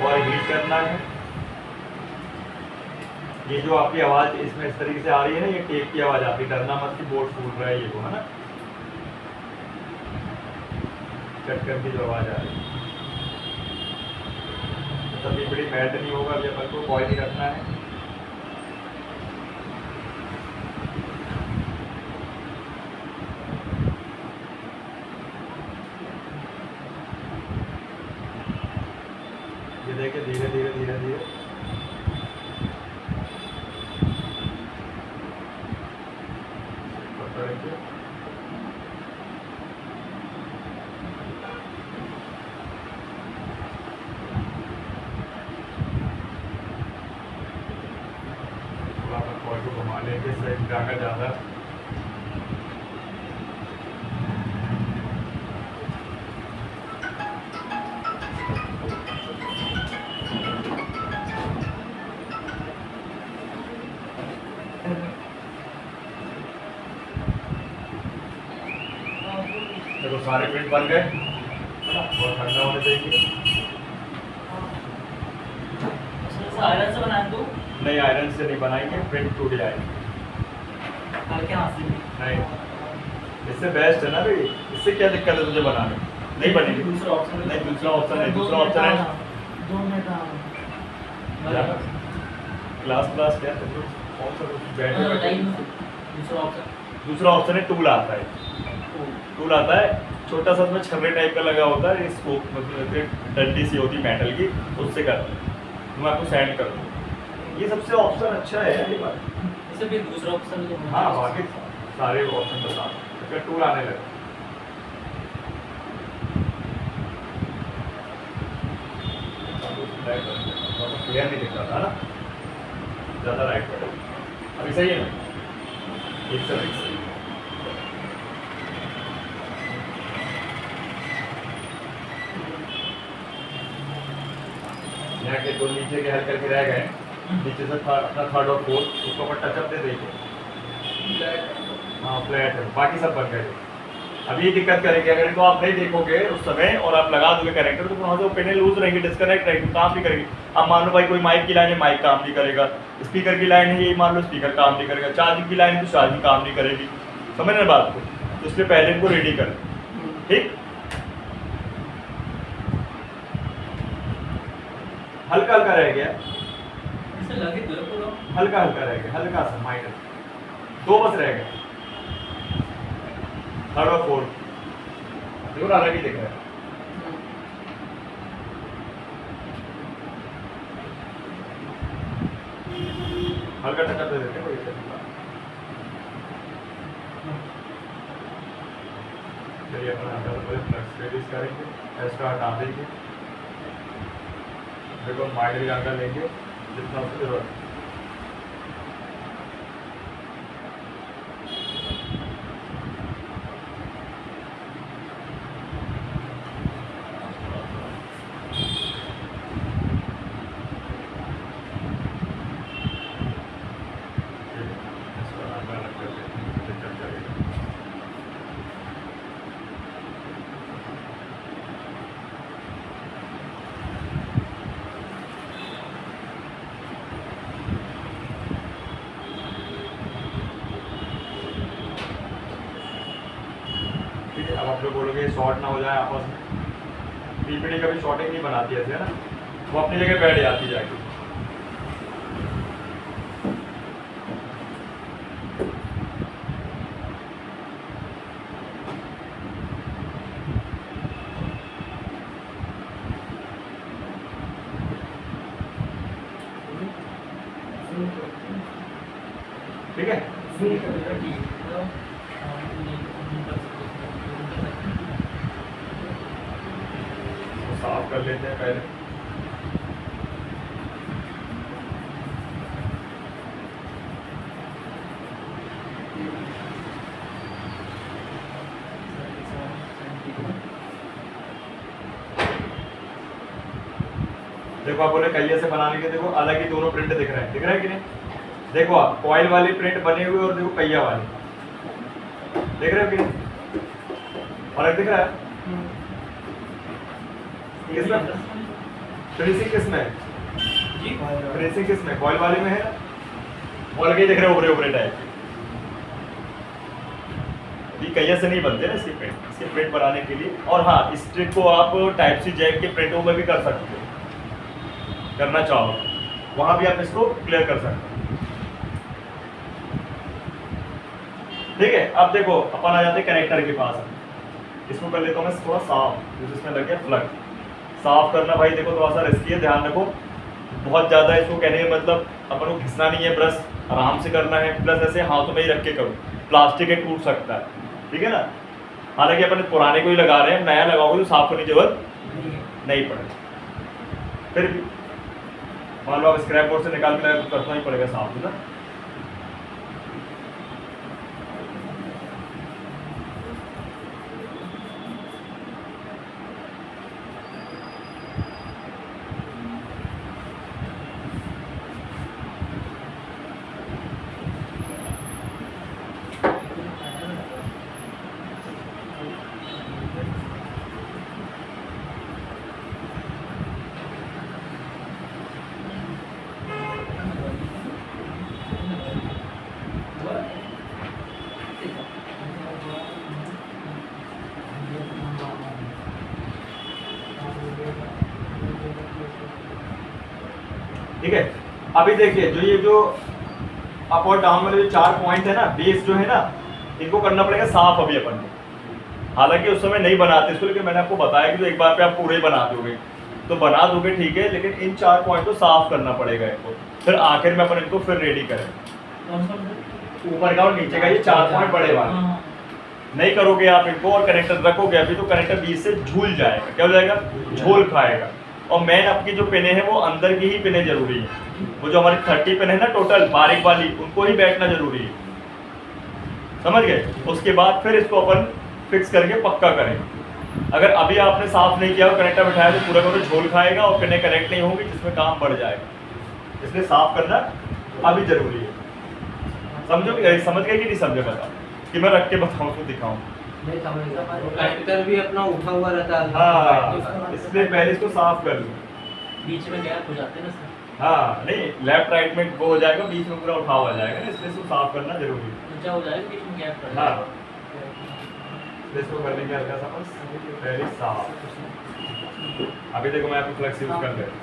और हीट करना है। ये जो आपकी आवाज़ इसमें इस तरीके से आ रही है ना, ये टेप की आवाज़ आती है, डरना मत कि बोर्ड फूल रहा है ये वो, है ना। कट करके जो आवाज़ आ रही है तब ये बड़ी मैट नहीं होगा, अभी अपन को कॉइल ही रखना है। ये देखिए धीरे धीरे धीरे धीरे पकड़ के थोड़ा अपन कॉइल को घुमा लेंगे, सही जाएगा ज़्यादा। देखो सारे प्रिंट बन गए, बहुत ठंडा होने चाहिए। आयरन से बनाए तो नहीं, आयरन से नहीं बनाएंगे, प्रिंट टूट जाएगी। हल्के हाथ से नहीं, इससे बेस्ट है ना भाई, इससे क्या दिक्कत है तुझे बनाने में? नहीं बनेगी। दूसरा ऑप्शन नहीं, दूसरा ऑप्शन है, दूसरा ऑप्शन है 2 मिनट क्लास क्लास क्या तुम लोग कौन सा बैठ बताइए के? दूसरा ऑप्शन दूसरा ऑप्शन है टूल आता है, टूल आता है छोटा सा, उसमें छर्रे टाइप का लगा होता है, स्कोप मतलब डंडी सी होती है मेटल की, उससे करते हैं। मैं आपको सेंड कर दूँ, ये सबसे ऑप्शन अच्छा है ये बात। इसे भी दूसरा ऑप्शन जो हाँ, बाकी सारे ऑप्शन बता दो, टूल आने लगे। क्लियर नहीं दिख रहा था ना, ज़्यादा राइट पर अभी सही है ना, एक सौ एक सही। यहाँ के दो नीचे के हल्के हल्के रह गए, नीचे से अपना थर्ड और फोर्थ उसको अपन टचअप दे देंगे। हाँ फ्लैट है, बाकी सब बन गए। अब ये दिक्कत करेंगे अगर इनको आप नहीं देखोगे उस समय और आप लगा दोगे कनेक्टर, तो वहाँ से वो पिने लूज रहेंगे, डिस्कनेक्ट रहेंगे, काम नहीं करेंगे। अब मान लो भाई कोई माइक की लाइन है, माइक काम नहीं करेगा, स्पीकर की लाइन है, ये मान लो स्पीकर काम नहीं करेगा, चार्जिंग की लाइन है तो चार्जिंग काम नहीं करेगी। समझ रहे बात को? तो इसलिए पहले इनको रेडी करें, ठीक। हल्का हल्का रह गया, इसे लगे दो पूरा हल्का हल्का रह गया, हल्का सा माइनर, दो बस रह गए, थर्ड और फोर्थ देखो अलग ही दिख रहा है। हल्का टक्कर दे देते हैं कोई दिक्कत नहीं। चलिए अपन रिलीज करेंगे, एक्स्ट्रा हटा देंगे, देखो माइनर का अंदर लेंगे जितना उसकी जरूरत है। अब आप लोग बोलोगे शॉर्ट ना हो जाए आपस में, पीपीडी कभी शॉर्टिंग नहीं बनाती ऐसे, है ना, वो अपनी जगह बैठ जाती जाके। ठीक है, तो साफ कर लेते हैं पहले। देखो आप बोले कहिए से बनाने के, देखो अलग ही दोनों प्रिंट दिख रहे हैं, दिख रहा है कि नहीं? देखो आप कॉइल वाली प्रिंट बने हुए और देखो पहिया वाली, देख रहे हो कि नहीं? फर्क दिख रहा है? किसमें फिनिशिंग किसमें है? जी फिनिशिंग किसमें? कॉइल वाले में है ना? वो लगे देख रहे उभरे उभरे टाइप के, ये कहीं से नहीं बनते ना इसके प्रिंट। इसके प्रिंट बनाने के लिए, और हाँ इस ट्रिक को आप टाइप सी जैक के प्रिंटों में भी कर सकते हो, करना चाहो वहां भी आप इसको क्लियर कर सकते हो। ठीक है, अब देखो अपन आ जाते हैं कनेक्टर के पास। इसको कर लेता हूँ मैं थोड़ा साफ, जिसमें लग गया प्लग। साफ करना भाई देखो थोड़ा सा रिस्की है, ध्यान रखो। बहुत ज़्यादा इसको कहने का मतलब अपन को घिसना नहीं है, ब्रश आराम से करना है, प्लस ऐसे हाथों में ही रख के करो, प्लास्टिक है टूट सकता है, ठीक है ना। हालांकि अपन पुराने को ही लगा रहे हैं, नया लगाओगे तो साफ करने की जरूरत नहीं पड़ेगी। फिर भी मान लो आप स्क्रैप बोर्ड से निकाल के लगा तो करना ही पड़ेगा साफ, है ना। ठीक है, अभी देखिए जो ये जो अप और डाउन वाले जो 4 पॉइंट है ना, बेस जो है ना, इनको करना पड़ेगा साफ अभी अपन को। हालांकि उस समय नहीं बनाते इसको, लेकिन मैंने आपको बताया कि तो एक बार पे आप पूरे बना दोगे तो बना दोगे, ठीक है, लेकिन इन 4 पॉइंट को साफ करना पड़ेगा इनको, फिर आखिर में अपन इनको फिर रेडी करें। ऊपर का और नीचे का ये 4 पॉइंट बड़े वाले नहीं करोगे आप इनको और कनेक्टर रखोगे अभी, तो कनेक्टर बीच से झूल जाएगा। क्या हो जाएगा? झोल खाएगा। और मेन आपकी जो पिने हैं वो अंदर की ही पिने जरूरी है। वो जो हमारी 30 पिन है ना टोटल बारीक वाली, उनको ही बैठना जरूरी है, समझ गए। उसके बाद फिर इसको अपन फिक्स करके पक्का करें। अगर अभी आपने साफ नहीं किया और कनेक्टर बिठाया तो पूरा पूरा झोल खाएगा और पिने कनेक्ट नहीं होंगी, जिसमें काम बढ़ जाएगा। इसलिए साफ करना अभी जरूरी है। समझोगे? समझ गए कि नहीं समझे? बता कि मैं रख के बताऊँ तो दिखाऊँ। कनेक्टर भी अपना उठा हुआ रहता है। हाँ, इसलिए पहले इसको साफ कर लूँ। बीच में गैप हो जाते हैं ना सर। हाँ नहीं, लेफ्ट राइट में वो हो जाएगा, बीच में पूरा उठा हुआ जाएगा ना, इसलिए इसको साफ करना जरूरी है। ऊंचा हो जाएगा, बीच में गैप पड़ हाँ, जाएगा। इसको कर लेंगे हल्का सा बस, पहले साफ। अभी देखो मैं आपको फ्लेक्स यूज कर देता हूँ।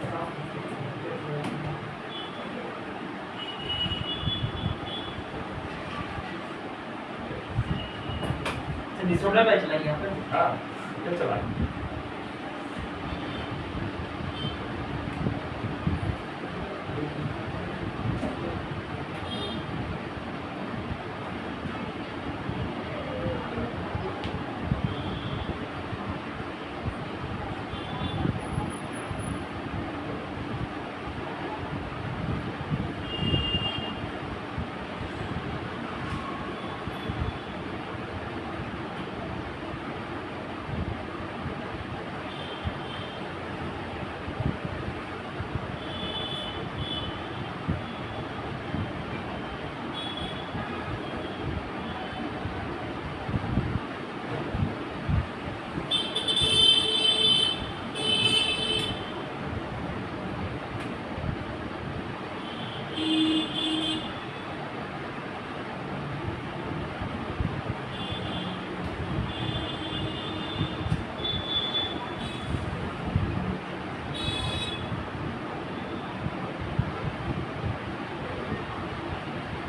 डिसऑर्डर पे चलाइए यहाँ पे। हाँ क्या चला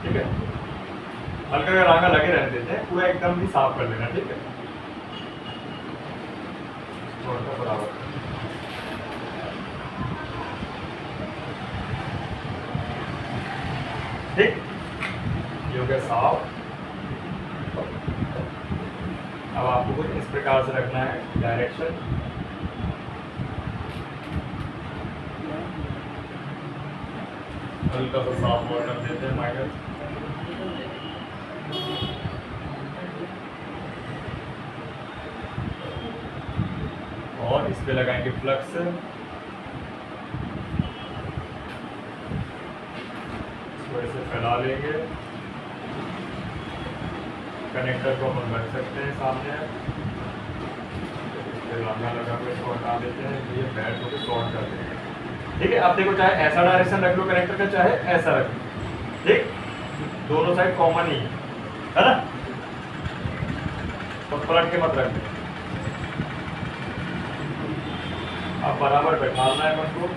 ठीक है। हल्का का रांगा लगे रहने देते हैं, पूरा एकदम भी साफ कर लेना, ठीक है। थोड़ा बराबर ठीक, ये हो गया साफ। अब आपको कुछ इस प्रकार से रखना है डायरेक्शन। हल्का सा साफ वाटर देते हैं माइनर, और इस पे लगाएंगे फ्लक्स। इसको ऐसे फैला लेंगे। कनेक्टर को अपन रख सकते हैं सामने, इस पे लाना लगा के इसको हटा देते हैं, तो ये बैठ होकर शॉर्ट कर देंगे। ठीक है, अब देखो चाहे ऐसा डायरेक्शन रख लो कनेक्टर का, चाहे ऐसा रख लो, ठीक। दोनों साइड कॉमन ही है ना, तो पलट के मत रखना, आप बराबर बैठाना है मन को।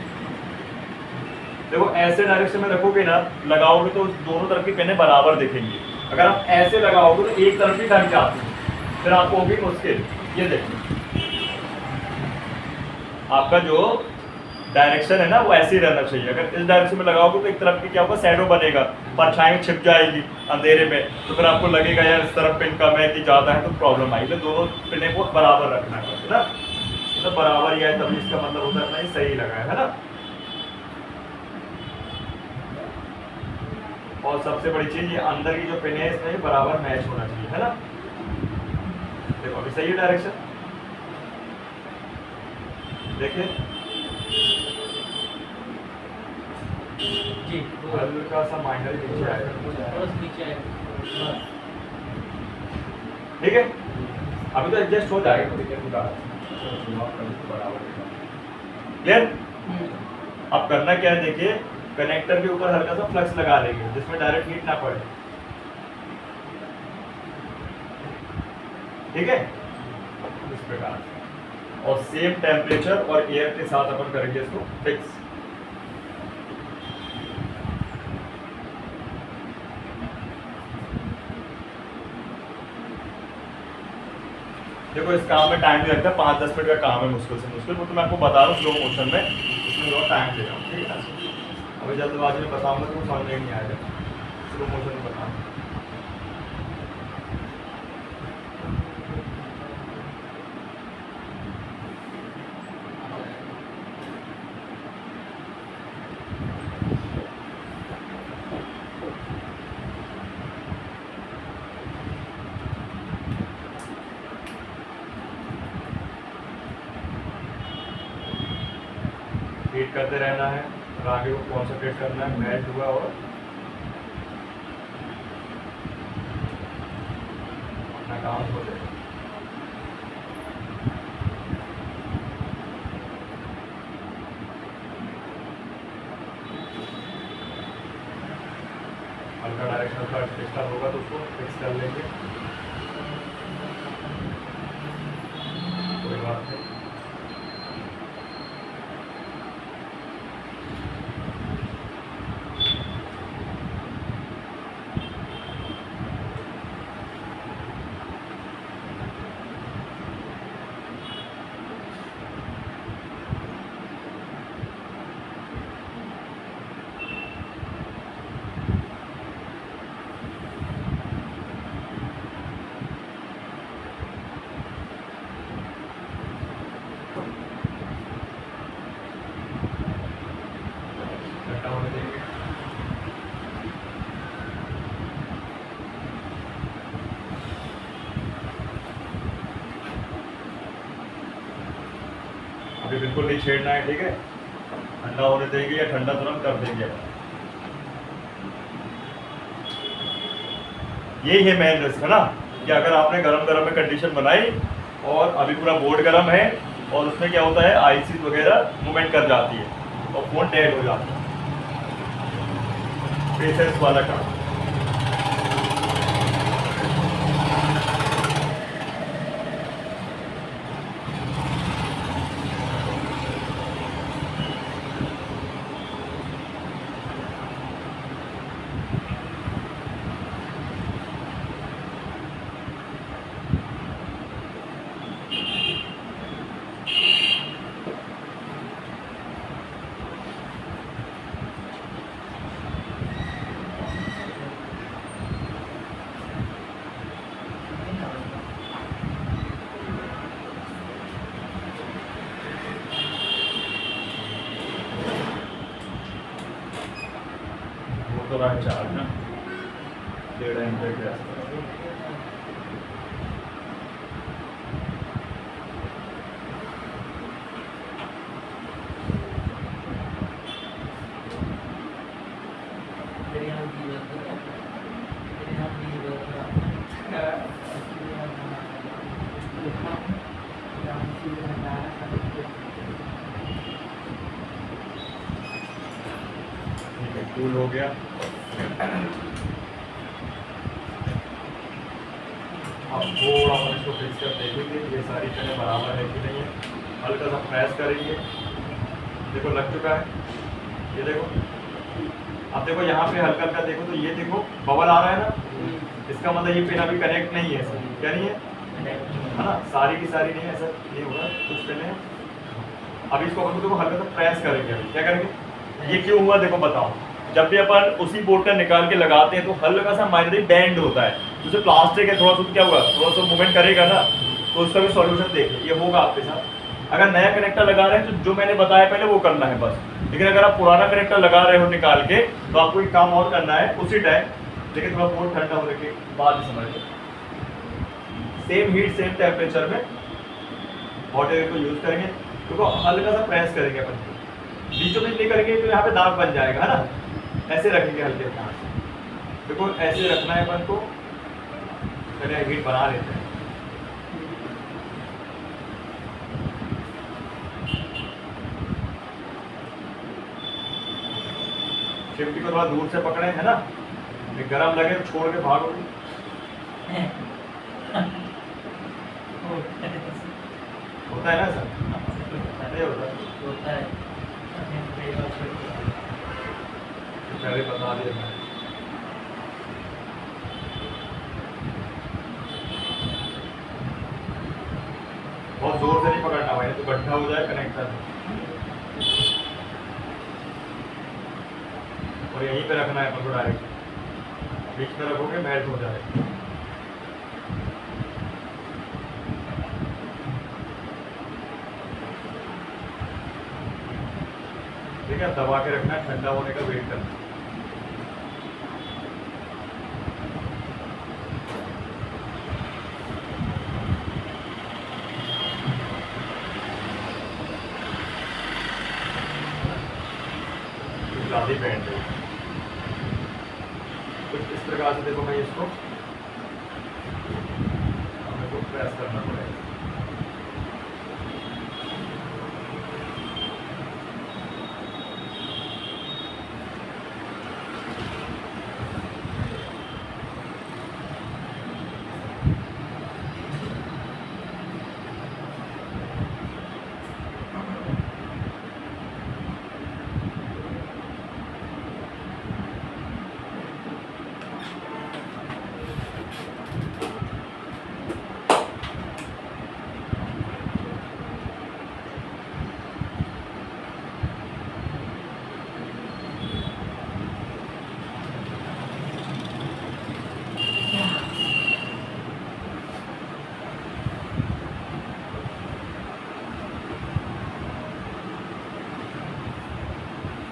देखो ऐसे डायरेक्शन में रखोगे ना, लगाओगे तो दोनों तरफ की पेनें बराबर दिखेंगी। अगर आप ऐसे लगाओगे तो एक तरफ ही ढक जाती है, फिर आपको होगी मुश्किल। ये देखो आपका जो डायरेक्शन है ना वो ऐसे ही रहना चाहिए। अगर इस डायरेक्शन में लगाओगे तो एक तरफ की क्या होगा, शैडो बनेगा, परछाई छिप जाएगी अंधेरे में, तो फिर आपको लगेगा यार इस तरफ पिन कम है कि ज़्यादा है, तो प्रॉब्लम आएगी। तो दोनों पिने को बराबर रखना है ना, तो बराबर ही है तभी इसका मतलब होता है नहीं सही लगा है ना। और सबसे बड़ी चीज ये अंदर की जो पिन है इसमें बराबर मैच होना चाहिए है ना। देखो अभी सही है डायरेक्शन, देखिए जी हल्का सा माइनर नीचे आएगा, बस नीचे आएगा। ठीक है। अभी तो एडजस्ट हो जाएगा, तो देखिए बराबर क्लियर। अब करना क्या है, देखिए कनेक्टर के ऊपर हल्का सा फ्लक्स लगा लेंगे जिसमें डायरेक्ट हीट ना पड़े, ठीक है इस प्रकार। और सेम टेम्परेचर और एयर के साथ अपन करेंगे इसको फिक्स। देखो इस काम में टाइम नहीं लगता, 5-10 मिनट का काम है मुश्किल से मुश्किल, वो तो मैं आपको बता रहा हूँ स्लो मोशन में, इसमें थोड़ा टाइम दे रहा हूँ, ठीक है ना। अभी जल्दबाजी में बताऊंगा तो समझ में नहीं आएगा, स्लो मोशन में बताऊंगा। हीट करते रहना है और आगे को कॉन्सेंट्रेट करना है, मैच हुआ और अपना काम हो जाएगा। हल्का डायरेक्शन का डिस्टर्ब होगा तो उसको फिक्स कर लेंगे, कोई बात नहीं। घंटा होने देंगे। अभी बिल्कुल नहीं छेड़ना है, ठीक है, ठंडा होने देंगे या ठंडा तुरंत कर देंगे अपन। यही है मेन रिस्क है ना, कि अगर आपने गरम गरम में कंडीशन बनाई और अभी पूरा बोर्ड गरम है और उसमें क्या होता है आईसी वगैरह मूवमेंट कर जाती है और फोन डेड हो जाता है, पेशेंस वाला काम। तो रहा चार्ज ना 1.5 एम्पीयर के आसपास। मेरे यहाँ की बात है, मेरे यहाँ की बात ठीक है, कूल हो गया। अब थोड़ा हम इसको फिक्स कर देखेंगे ये सारी पिनें बराबर है कि नहीं है। हल्का सा प्रेस करेंगे, देखो लग चुका है, ये देखो। अब देखो यहाँ पे हल्का हल्का देखो तो ये देखो बबल आ रहा है ना, इसका मतलब ये पिन अभी कनेक्ट नहीं है सर, क्या नहीं है ना, सारी की सारी नहीं है सर, ये होगा कुछ पिन है। अब इसको अपन देखो हल्का सा प्रेस करेंगे, अभी क्या करेंगे, ये क्यों हुआ देखो बताओ। जब भी अपन उसी बोर्ड का निकाल के लगाते हैं तो हल्का सा माइनरली बैंड होता है, जैसे प्लास्टिक है थोड़ा सा क्या होगा, थोड़ा सा मूवमेंट करेगा ना, तो उसका भी सॉल्यूशन देखिए ये होगा आपके साथ। अगर नया कनेक्टर लगा रहे हैं तो जो मैंने बताया पहले वो करना है बस, लेकिन अगर आप पुराना कनेक्टर लगा रहे हो निकाल के तो आपको एक काम और करना है उसी टाइम, लेकिन थोड़ा बोर्ड ठंडा होने के बाद ही समझ लो। सेम हीट सेम टेम्परेचर में हॉट एयर को यूज करेंगे, तो हल्का सा प्रेस करेंगे अपन, बीचों बीच नहीं करेंगे तो यहाँ पे दाग बन जाएगा है ना, ऐसे रखेंगे हल्के हाथ से, देखो ऐसे रखना है अपन को। पहले हीट बना लेते हैं, चिमटी को थोड़ा दूर से पकड़े है ना, गरम लगे तो छोड़ के भागोगे, होता है ना सर, नहीं होता है पहले बता दिया मैंने। बहुत जोर से नहीं पकड़ना भाई, तो गड्ढा हो जाए कनेक्टर, और यहीं पे रखना है अपन को डायरेक्ट, बीच में रखोगे मेल्ट हो जाएगा। ठीक है, दबा के रखना है, ठंडा होने का वेट करना है। ज़्यादा बैंड है कुछ इस प्रकार से, देखो मैं इसको मेरे को प्रेस करना पड़ेगा।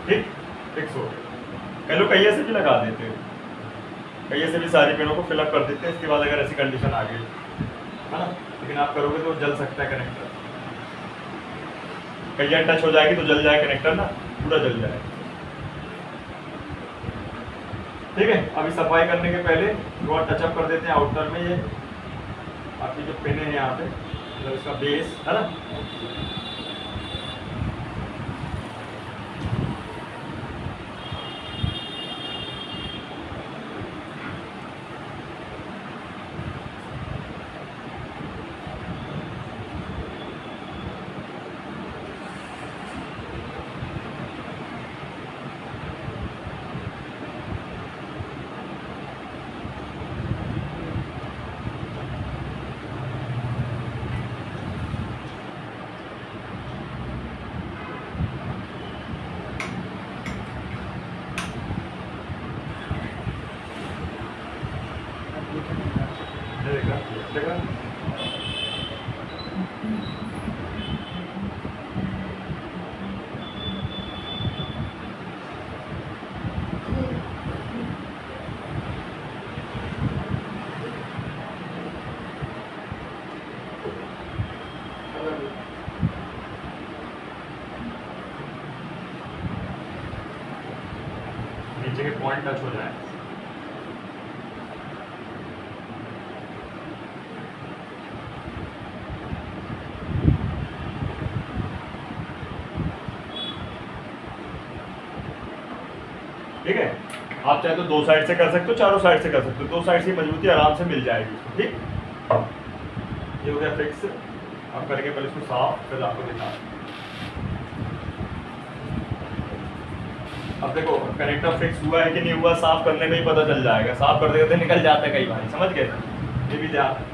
ठीक, फिक्स हो गया। कई लोग कहिए से भी लगा देते हैं, कहिए से भी सारी पेनों को फिलअप कर देते हैं, इसके बाद अगर ऐसी कंडीशन आ गई है ना, लेकिन आप करोगे तो जल सकता है कनेक्टर, कहिया टच हो जाएगी तो जल जाए कनेक्टर ना, पूरा जल जाए। ठीक है, अभी सफाई करने के पहले थोड़ा टचअप कर देते हैं आउटर में, ये आपकी जो पेन है यहाँ पे, मतलब इसका बेस है ना, देखा नीचे के पॉइंट टच हो जाए। ठीक है, आप चाहे तो दो साइड से कर सकते हो, चारों साइड से कर सकते हो, दो साइड से मजबूती आराम से मिल जाएगी। ठीक, ये हो गया फिक्स। अब करके पहले इसको साफ, फिर आपको दिखा। अब देखो कनेक्टर फिक्स हुआ है कि नहीं हुआ, साफ करने में ही पता चल जाएगा। साफ करते करते निकल जाता है कई बार, समझ गए? ये भी ध्यान।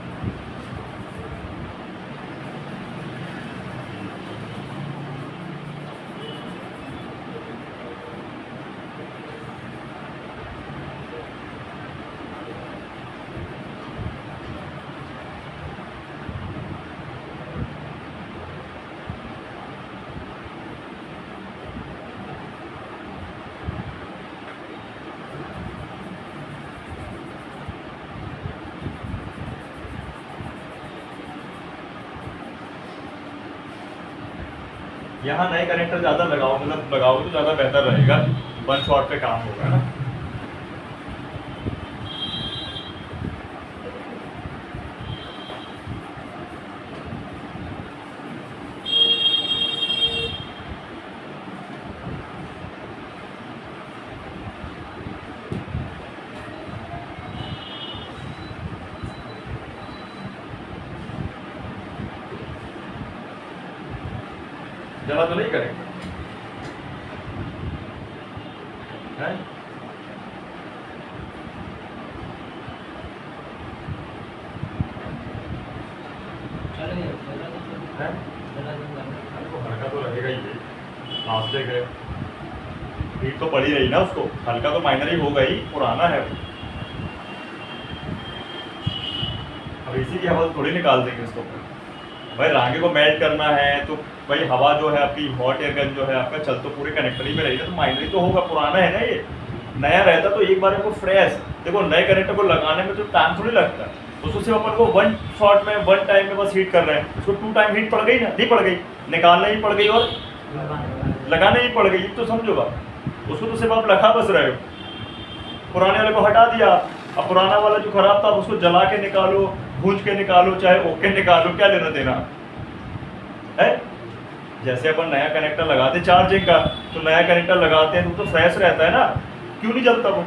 यहाँ नए कनेक्टर ज़्यादा लगाओ, मतलब लगाओगे तो ज़्यादा बेहतर रहेगा, वन शॉट पे काम होगा ना। जला तो नहीं करेंगे हैं? हैं? अरे वो हल्का तो लगेगा ही, नाश्ते के हीट तो पड़ी रही ना उसको, हल्का तो माइनर ही होगा ही, पुराना है वो। अब इसी की हवा थोड़ी निकाल देंगे उसको। भाई रांगे को मेल्ट करना है तो भाई हवा जो है आपकी, हॉट एयर गन जो है आपका, चल तो पूरे कनेक्टर ही में रहेगा, तो माइनर ही तो होगा, पुराना है ना ये। नया रहता तो एक बार को फ्रेश, देखो नए कनेक्टर को लगाने में तो टाइम थोड़ी लगता है, उसको सिर्फ अपन को वन शॉट में, वन टाइम में बस हीट कर रहे हैं। उसको 2 टाइम हीट पड़ गई ना, नहीं पड़ गई, निकालने ही पड़ गई और लगाने ही पड़ गई, तो समझो बात। उसको तो सिर्फ आप लगा बस रहे हो, पुराने वाले को हटा दिया। अब पुराना वाला जो खराब था उसको जला के निकालो, भूंज के निकालो, चाहे ओके निकालो, क्या लेना देना है। जैसे अपन नया कनेक्टर लगाते चार्जिंग का, तो नया कनेक्टर लगाते हैं तो फ्रेश रहता है ना, क्यों नहीं जलता वो।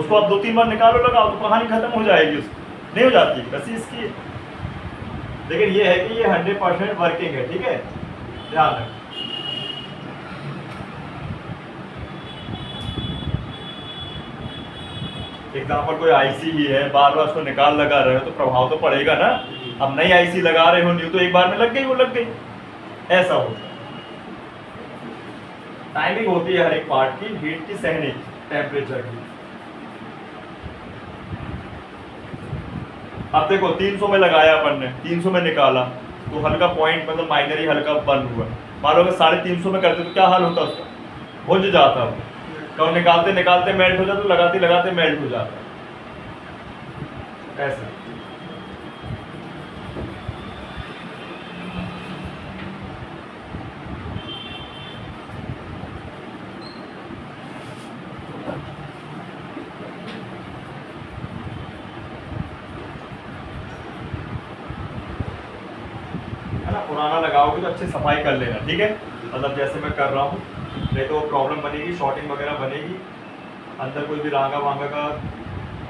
उसको आप 2-3 बार निकालो, लगाओ, तो कहानी खत्म हो जाएगी, उसकी नहीं हो जाती वैसे इसकी। लेकिन ये है कि ये 100% वर्किंग है, ठीक है, ध्यान रखें। एग्जाम्पल कोई आईसी ही है, बार बार उसको निकाल लगा रहे हो तो प्रभाव तो पड़ेगा ना। अब नई आईसी लगा रहे हो, न्यू तो एक बार में लग गई, वो लग गई, ऐसा होता है। टाइमिंग होती है हर एक पार्ट की, हीट की सहने की, टेम्परेचर की। अब देखो 300 में लगाया अपन ने, 300 में निकाला तो हल्का पॉइंट, मतलब माइनर ही हल्का बंद हुआ। मान लो अगर 350 में करते तो क्या हाल होता उसका, भुज जाता वो, कब निकालते निकालते मेल्ट हो जाता, लगाते लगाते मेल्ट हो जाता। ऐसा है ना। पुराना लगाओगे तो अच्छे सफाई कर लेना, ठीक है, मतलब जैसे मैं कर रहा हूँ, नहीं तो प्रॉब्लम बनेगी, शॉर्टिंग वगैरह बनेगी, अंदर कोई भी रांगा वांगा का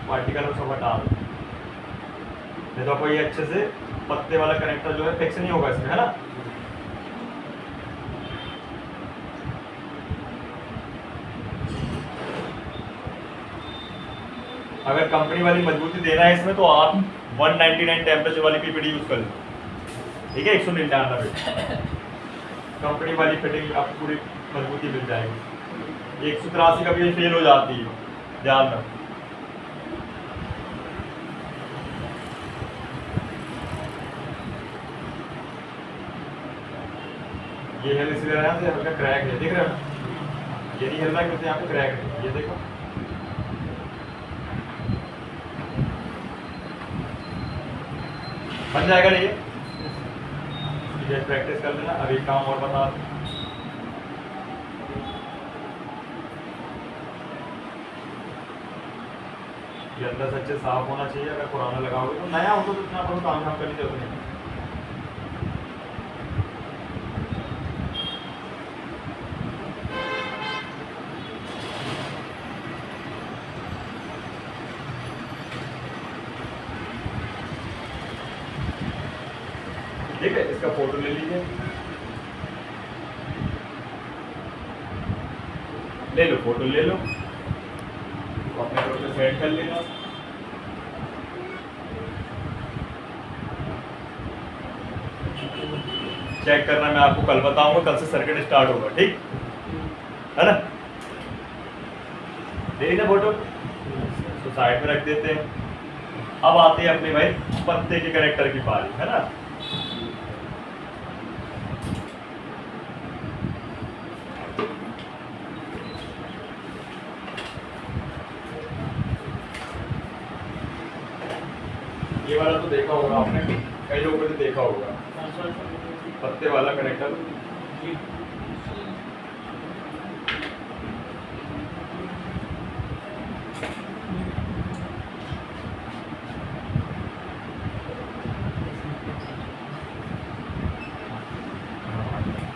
पार्टिकल हो सब हटा दो, नहीं तो आपको ये अच्छे से पत्ते वाला कनेक्टर जो है फिक्स नहीं होगा इसमें, है ना। अगर कंपनी वाली मजबूती देना है इसमें तो आप 199 टेम्परेचर वाली पीपीडी यूज कर लो, ठीक है, 199 कंपनी वाली फिटिंग आपको पूरी मजबूती मिल जाएगी। 183 कभी ये फेल हो जाती है, ध्यान रखो। ये हिल इसलिए रहा है, हल्का क्रैक है, देख रहे हो, ये नहीं हिल रहा क्योंकि यहाँ पे क्रैक है, ये देखो। बन जाएगा नहीं ये प्रैक्टिस कर लेना। अभी काम और बता दूं, ये अंदर से अच्छे साफ होना चाहिए। अगर पुराना लगाओगे तो, नया हो तो इतना अपन काम करने की जरूरत नहीं। ठीक है, इसका फोटो ले लीजिए, ले लो फोटो ले लो, तो अपने फोटो में सेट कर लेना। चेक करना मैं आपको कल बताऊंगा, कल से सर्किट स्टार्ट होगा, ठीक है ना। देखिए ना फोटो, तो साइड में रख देते हैं। अब आते हैं अपने भाई पत्ते के कनेक्टर की बारी, है ना। ये वाला तो देखा होगा आपने, कई लोगों ने देखा होगा, पत्ते वाला कनेक्टर।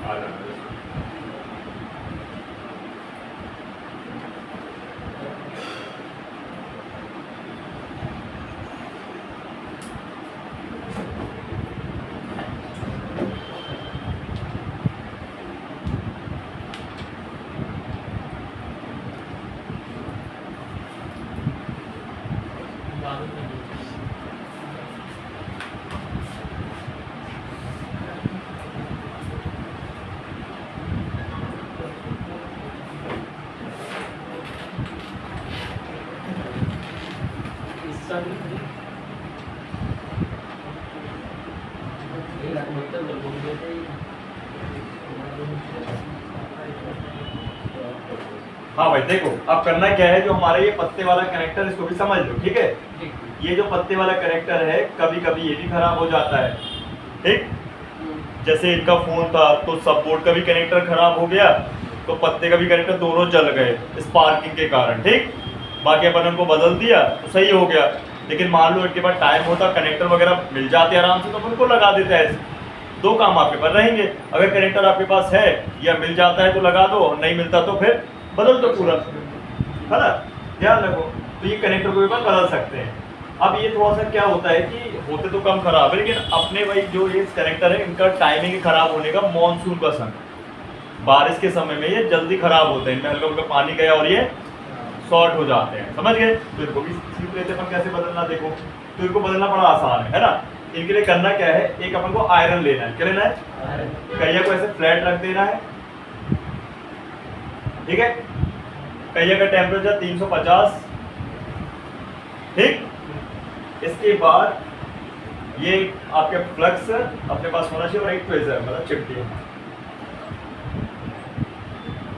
आ जाना। हाँ भाई देखो, अब करना क्या है, जो हमारा ये पत्ते वाला कनेक्टर, इसको भी समझ लो, ठीक है। ये जो पत्ते वाला कनेक्टर है, कभी कभी ये भी खराब हो जाता है, ठीक। जैसे इनका फोन था, तो सब बोर्ड का भी कनेक्टर खराब हो गया, तो पत्ते का भी कनेक्टर, दोनों जल गए स्पार्किंग के कारण, ठीक। बाकी अपन उनको बदल दिया तो सही हो गया। लेकिन मान लो इनके पास टाइम होता, कनेक्टर वगैरह मिल जाते आराम से, तो अपन उनको लगा देते हैं। दो काम आपके पास रहेंगे, अगर कनेक्टर आपके पास है या मिल जाता है तो लगा दो, और नहीं मिलता तो फिर बदल दो पूरा, है ना। ध्यान रखो, तो ये कनेक्टर को भी अपन बदल सकते हैं। अब ये थोड़ा सा क्या होता है कि होते तो कम खराब है, लेकिन अपने भाई जो ये कनेक्टर है, इनका टाइमिंग खराब होने का मॉनसून का समय, बारिश के समय में ये जल्दी खराब होते हैं, इनमें हल्का हल्का पानी गया और ये शॉर्ट हो जाते हैं, समझ गए। तो इनको भी सीख लेते हैं अपन कैसे बदलना। देखो, तो इनको बदलना बड़ा आसान है ना। इनके लिए करना क्या है, एक अपन को आयरन लेना है, क्या लेना है, कहिया को ऐसे फ्लैट रख देना है, ठीक है। कहिया का टेम्परेचर 350, ठीक। इसके बाद ये आपके फ्लक्स अपने पास होना चाहिए, और एक ट्वेजर मतलब चिपटी।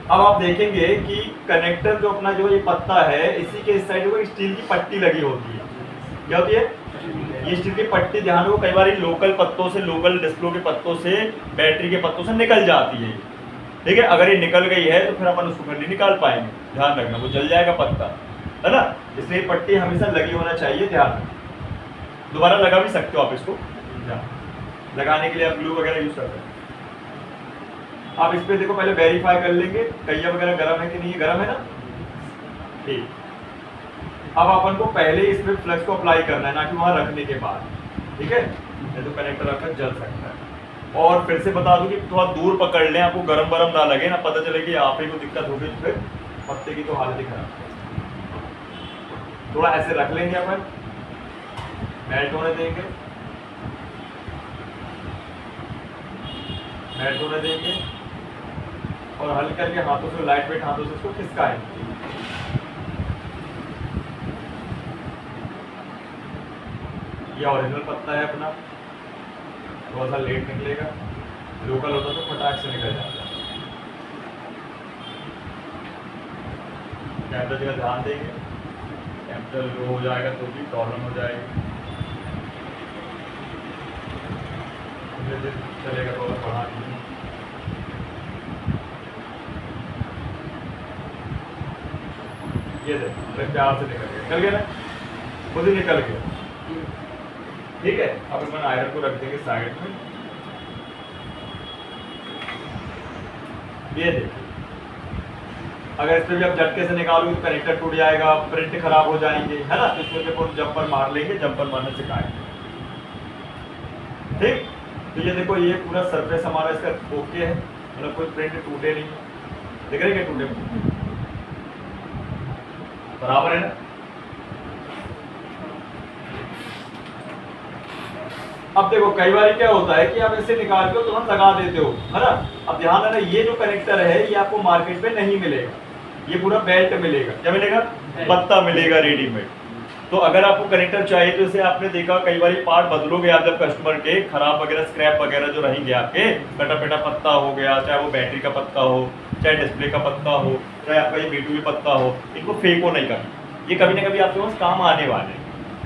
अब आप देखेंगे कि कनेक्टर जो अपना जो ये पत्ता है, इसी के इस साइड को स्टील की पट्टी लगी होती है। क्या होती है, ये स्टील की पट्टी। ध्यान रखो, कई बार लोकल पत्तों से, लोकल डिस्प्लो के पत्तों से, बैटरी के पत्तों से निकल जाती है, ठीक है। अगर ये निकल गई है तो फिर अपन उसको फिर नहीं निकाल पाएंगे, ध्यान रखना, वो जल जाएगा पत्ता, है ना। इसलिए पट्टी हमेशा लगी होना चाहिए, ध्यान रखना। दोबारा लगा भी सकते हो आप इसको, लगाने के लिए आप ग्लू वगैरह यूज करते हैं। आप इस पे देखो, पहले वेरीफाई कर लेंगे कहिया वगैरह गर्म है कि नहीं, गर्म है ना, ठीक। अब अपन को पहले इस पे फ्लक्स को अप्लाई करना है, ना कि वहां रखने के बाद, ठीक है। नहीं तो कनेक्टर रखकर जल सकता है। और फिर से बता दूं कि थोड़ा दूर पकड़ लें, आपको गरम गरम ना लगे, ना पता चले कि आप ही को दिक्कत होगी, तो फिर पत्ते की तो हालत ही खराब। थोड़ा ऐसे रख लेंगे अपन, मेल्ट होने देंगे, मेल्ट होने देंगे, और हल्के हल्के हाथों से, लाइट वेट हाथों से इसको खिसकाएंगे। ये ओरिजिनल पत्ता है अपना, थोड़ा सा लेट निकलेगा, लोकल होता तो फटाक से निकल जाता है। टेम्परेचर का ध्यान देंगे, टेम्परेचर लो हो जाएगा तो भी प्रॉब्लम हो जाएगी, चलेगा तो बढ़ा दीजिए। ये देखो, प्यार से निकल गया ना, खुद ही निकल गया, ठीक है। अब अपन आयरन को रख देंगे साइड में। ये देखिए, अगर इस पे भी आप झटके से निकालोगे तो कनेक्टर टूट जाएगा, प्रिंट खराब हो जाएंगे, है ना। तो इसको जंपर मार लेंगे, जंपर मारने सिखाएंगे, ठीक। तो ये देखो ये पूरा सरफेस हमारा इसका ओके है, मतलब कोई प्रिंट टूटे नहीं, दिख रहे क्या टूटे बराबर है ना। अब देखो कई बार क्या होता है कि आप इसे निकाल के तुरंत लगा देते हो, है ना। अब ध्यान देना ये जो कनेक्टर है ये आपको मार्केट में नहीं मिलेगा, ये पूरा बेल्ट मिलेगा। क्या मिलेगा? पत्ता मिलेगा रेडीमेड। तो अगर आपको कनेक्टर चाहिए तो इसे आपने देखा कई बार पार्ट बदलोगे आप जब कस्टमर के, खराब वगैरह स्क्रैप वगैरह जो रहेंगे आपके, कटा पेटा पत्ता हो गया, चाहे वो बैटरी का पत्ता हो, चाहे डिस्प्ले का पत्ता हो, चाहे आपका ये B2B पत्ता हो, इनको फेंको नहीं करना, ये कभी ना कभी आपके पास काम आने वाले हैं,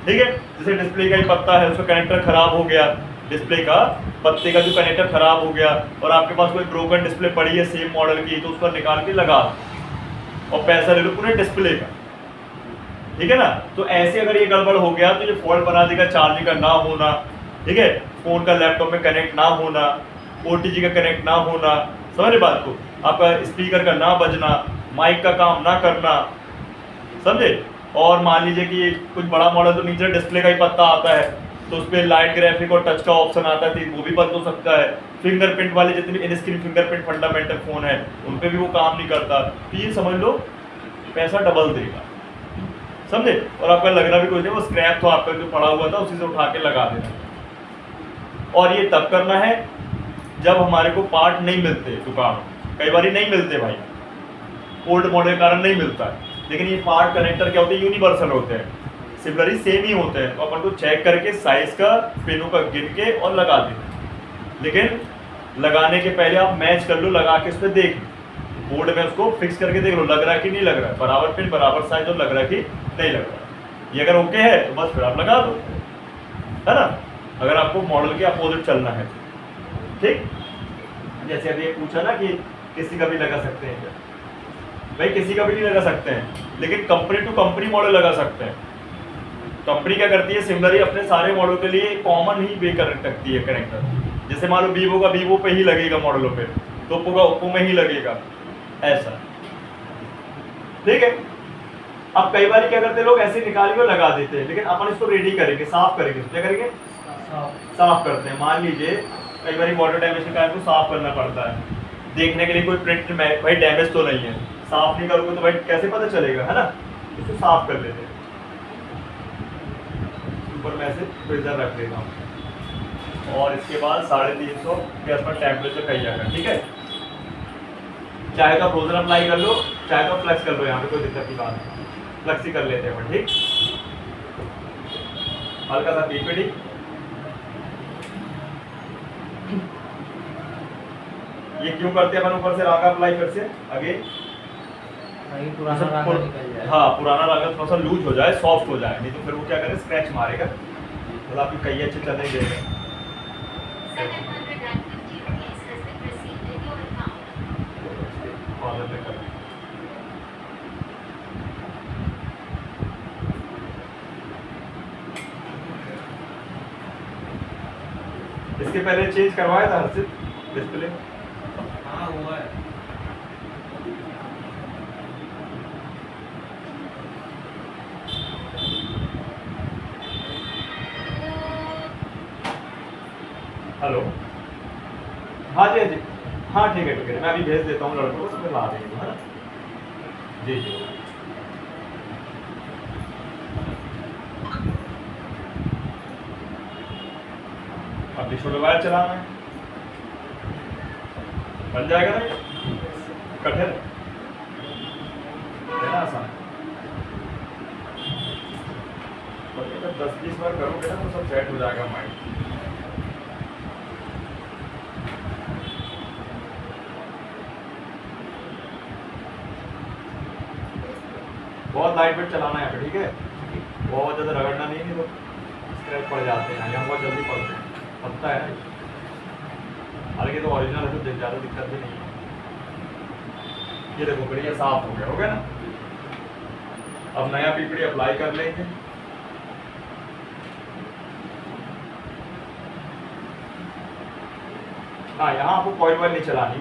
ठीक है। जैसे डिस्प्ले का ही पत्ता है, उसका कनेक्टर खराब हो गया, डिस्प्ले का पत्ते का जो कनेक्टर खराब हो गया और आपके पास कोई ब्रोकन डिस्प्ले पड़ी है सेम मॉडल की, तो उसको निकाल के लगा और पैसा ले लो पूरे डिस्प्ले का, ठीक है ना। तो ऐसे अगर ये गड़बड़ हो गया तो ये फॉल्ट बना देगा, चार्जिंग का ना होना, ठीक है, फोन का लैपटॉप में कनेक्ट ना होना, OTG का कनेक्ट ना होना, समझे बात को, आपका स्पीकर का ना बजना, माइक का काम ना करना, समझे। और मान लीजिए कि कुछ बड़ा मॉडल तो नीचे डिस्प्ले का ही पत्ता आता है, तो उस पर लाइट ग्राफिक और टच का ऑप्शन आता है, तो वो भी बंद हो सकता है। फिंगरप्रिंट वाले जितने इन स्क्रीन फिंगरप्रिंट फंडामेंटल फोन है उन पे भी वो काम नहीं करता, तो ये समझ लो पैसा डबल देगा, समझे। और आपका लगना भी कुछ नहीं, वो स्क्रैप तो आपका जो पड़ा हुआ था उसी से उठा के लगा देना। और ये तब करना है जब हमारे को पार्ट नहीं मिलते दुकान, कई बार नहीं मिलते भाई, ओल्ड मॉडल के कारण नहीं मिलता है, लेकिन ये पार्ट कनेक्टर क्या होते हैं, यूनिवर्सल होते हैं, सिमिलरली सेम ही होते हैं, तो अपन को चेक करके साइज का पिनों का गिन के और लगा देना। लेकिन लगाने के पहले आप मैच कर लो, लगा के उस पर देख बोर्ड में उसको फिक्स करके देख लो लग रहा है कि नहीं लग रहा है, बराबर पिन बराबर साइज और लग रहा है कि नहीं लग रहा है। ये अगर ओके है तो बस फिर आप लगा दो, है ना, अगर आपको मॉडल के अपोजिट चलना है, ठीक। जैसे अभी ये पूछा ना कि किसी का भी लगा सकते हैं क्या, भाई किसी का भी नहीं लगा सकते हैं, लेकिन कंपनी टू कंपनी मॉडल लगा सकते हैं। कंपनी क्या करती है, सिमिलरली अपने सारे मॉडल के लिए कॉमन ही वे कर रखती है कनेक्टर। जैसे मान लो वीवो का वीवो पे ही लगेगा मॉडलों पे, तो ओप्पो का ओप्पो में ही लगेगा, ऐसा, ठीक है। अब कई बार क्या करते हैं लोग, ऐसे निकाल के लगा देते हैं, लेकिन अपन इसको रेडी करेंगे, साफ करेंगे, क्या करेंगे, साफ करते हैं। मान लीजिए कई बार वाटर डैमेज के कारण को साफ करना पड़ता है, देखने के लिए कोई प्रिंट भाई डैमेज तो नहीं है, साफ नहीं करोगे तो भाई कैसे पता चलेगा, है ना। इसको साफ कर लेते हैं, ऊपर मैं से फ्रीजर रख देता हूँ और इसके बाद 350 के आसपास टेम्परेचर कही जाएगा, ठीक है। चाहे तो फ्रोजन अप्लाई कर लो, चाहे तो फ्लेक्स कर लो, यहाँ पे कोई दिक्कत की बात नहीं, फ्लेक्स ही कर लेते हैं अपन, ठीक। हल्का सा पीपीडी, ये क्यों करते हैं अपन ऊपर से रागा अप्लाई फिर से आगे, पुराना रागा निकल जाए, हाँ पुराना रागा थोड़ा सा लूज हो जाए, सॉफ्ट हो जाए, नहीं तो फिर वो क्या करे स्क्रैच मारेगा, मतलब आपकी कई अच्छे चलेंगे। इसके पहले चेंज करवाया था हर्षित डिस्प्ले, हाँ हुआ है। हेलो, हाँ जी, हाँ जी, हाँ ठीक है, मैं अभी भेज देता हूँ लड़कों को, फिर ला देंगे, है ना, जी जी। अब डिश मोबाइल चलाना है, बन जाएगा ना, कठिन है ना, आसान, 10-20 बार करोगे ना तो सब सेट हो जाएगा माइंड। बहुत लाइट वेट चलाना है, ठीक है, बहुत ज़्यादा रगड़ना नहीं तो स्क्रैच पड़ जाते हैं, यहाँ बहुत जल्दी पड़ते हैं, पता है ना। हालांकि तो ओरिजिनल है तो ज़्यादा दिक्कत भी नहीं है। ये देखो बढ़िया साफ हो गया ना। अब नया पीपीडी अप्लाई कर लेंगे। हाँ, यहाँ आपको कॉइल वाइल नहीं चलानी,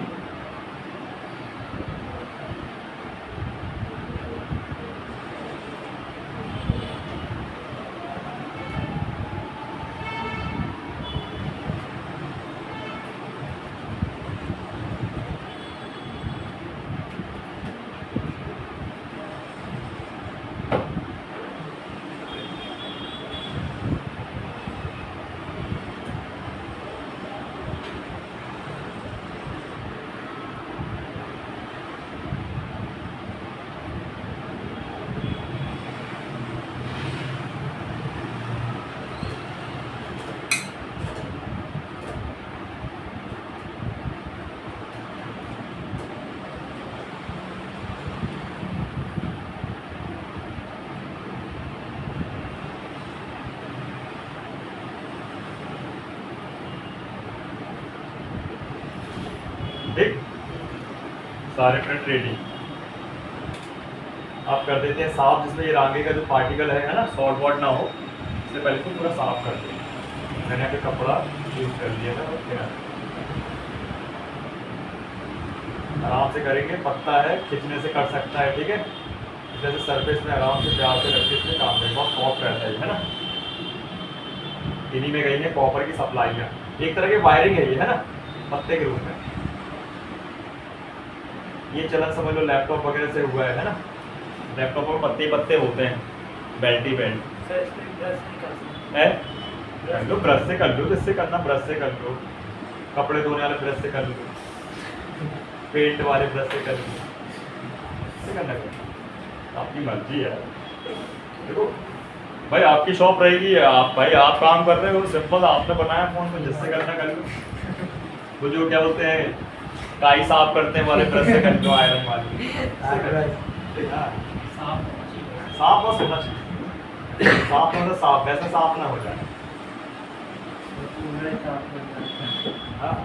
ठीक, सारे प्रिंट रेडी। आप कर देते हैं साफ, जिसमें ये आगे का जो पार्टिकल है ना, शॉर्ट वॉट ना हो, इससे पहले तो पूरा साफ कर दें। मैंने अभी कपड़ा यूज कर लिया था, और फिर आराम से करेंगे। पत्ता है, खींचने से कर सकता है, ठीक है। जैसे सरफेस में आराम से प्यार से रखते इसमें काम करें, बहुत सॉफ्ट रहता है ना। इन्हीं में गई है कॉपर की सप्लाइयाँ, एक तरह की वायरिंग है ये, है ना, पत्ते के रूप में। ये चलन समझ लो लैपटॉप वगैरह से हुआ है ना। लैपटॉप में पत्ते पत्ते होते हैं, बेल्ट ही बेल्ट है। कर लो, ब्रश से कर लो, जिससे करना ब्रश से कर लो, कपड़े धोने वाले ब्रश से कर लो, पेंट वाले ब्रश से कर लो, इससे करना कर, आपकी मर्जी है। देखो भाई, आपकी शॉप रहेगी, आप भाई आप काम कर रहे हो, सिंपल आपने बनाया फोन में, जिससे करना कर लो। वो जो क्या बोलते हैं, काई साफ करते हैं वाले ब्रश से कर लो, आयरन वाले। साफ बस होना चाहिए, साफ मतलब साफ, वैसे साफ ना हो जाए। हाँ,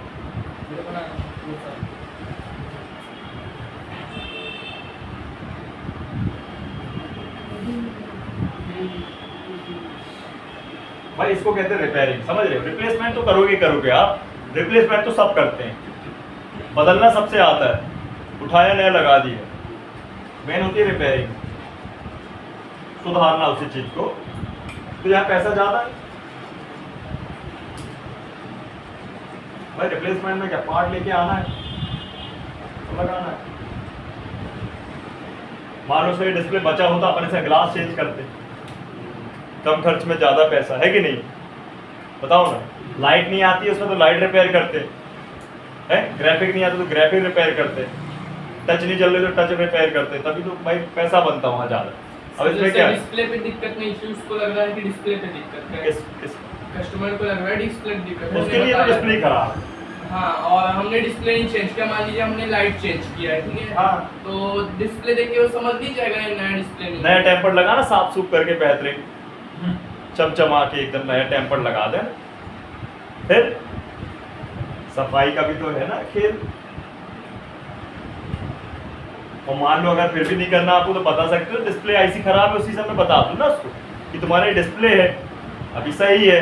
भाई इसको कहते हैं रिपेयरिंग, समझ रहे हो। रिप्लेसमेंट तो करोगे करोगे आप, रिप्लेसमेंट तो सब करते हैं, बदलना सबसे आता है, उठाया नया लगा दिया। मेन होती है रिपेयरिंग, सुधारना उसी चीज को। तो यहाँ पैसा ज्यादा है भाई, रिप्लेसमेंट में क्या पार्ट लेके आना है तो लगाना है। मान लो उसमें डिस्प्ले बचा होता, अपन इसे ग्लास चेंज करते, कम खर्च में ज्यादा पैसा, है कि नहीं, बताओ ना। लाइट नहीं आती है उसमें तो लाइट रिपेयर करते हैं, ग्राफिक नहीं आता तो ग्राफिक रिपेयर करते, टच नहीं चल रही तो टच रिपेयर करते, तभी तो भाई पैसा बनता वहाँ ज्यादा। अब इसमें क्या डिस्प्ले पे दिक्कत नहीं थी, उसको लग रहा है कि डिस्प्ले पे दिक्कत है, किस कस्टमर को लग रहा है डिस्प्ले पे दिक्कत है, उसके लिए तो डिस्प्ले खराब है। हाँ, और हमने डिस्प्ले नहीं चेंज किया, मान लीजिए हमने लाइट चेंज किया है, ठीक है, हाँ, तो डिस्प्ले देख के वो समझ नहीं जाएगा ये नया डिस्प्ले नहीं, नया टेम्पर लगाना, साफ सूफ करके बेहतरीन चमचमा के एकदम नया टेम्पर लगा दें। फिर सफाई का भी तो है ना खेल। और मान लो अगर फिर भी नहीं करना आपको, तो बता सकते हो डिस्प्ले ऐसी खराब है, उसी समय बता दो ना उसको कि तुम्हारा डिस्प्ले है अभी सही है,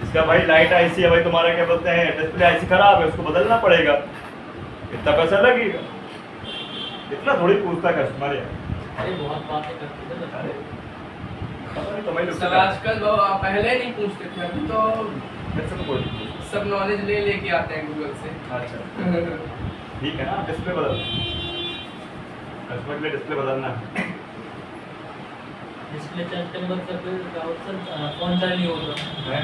इसका भाई लाइट ऐसी है, भाई तुम्हारा क्या बोलते हैं डिस्प्ले ऐसी खराब है, उसको बदलना पड़ेगा, इतना पैसा लगेगा। इतना थोड़ी पूछता कस्टमर है। अरे बहुत बातें करते थे, बता रहे सर आजकल वो पहले नहीं पूछते थे, अभी तो वैसे तो कोई सब नॉलेज ले लेके आते हैं गूगल से। अच्छा ठीक है ना, डिस्प्ले बदल, कस्टमर के लिए डिस्प्ले बदलना है। डिस्प्ले चेंज करने के बाद फिर क्या होता है, फोन चार्ज नहीं होता,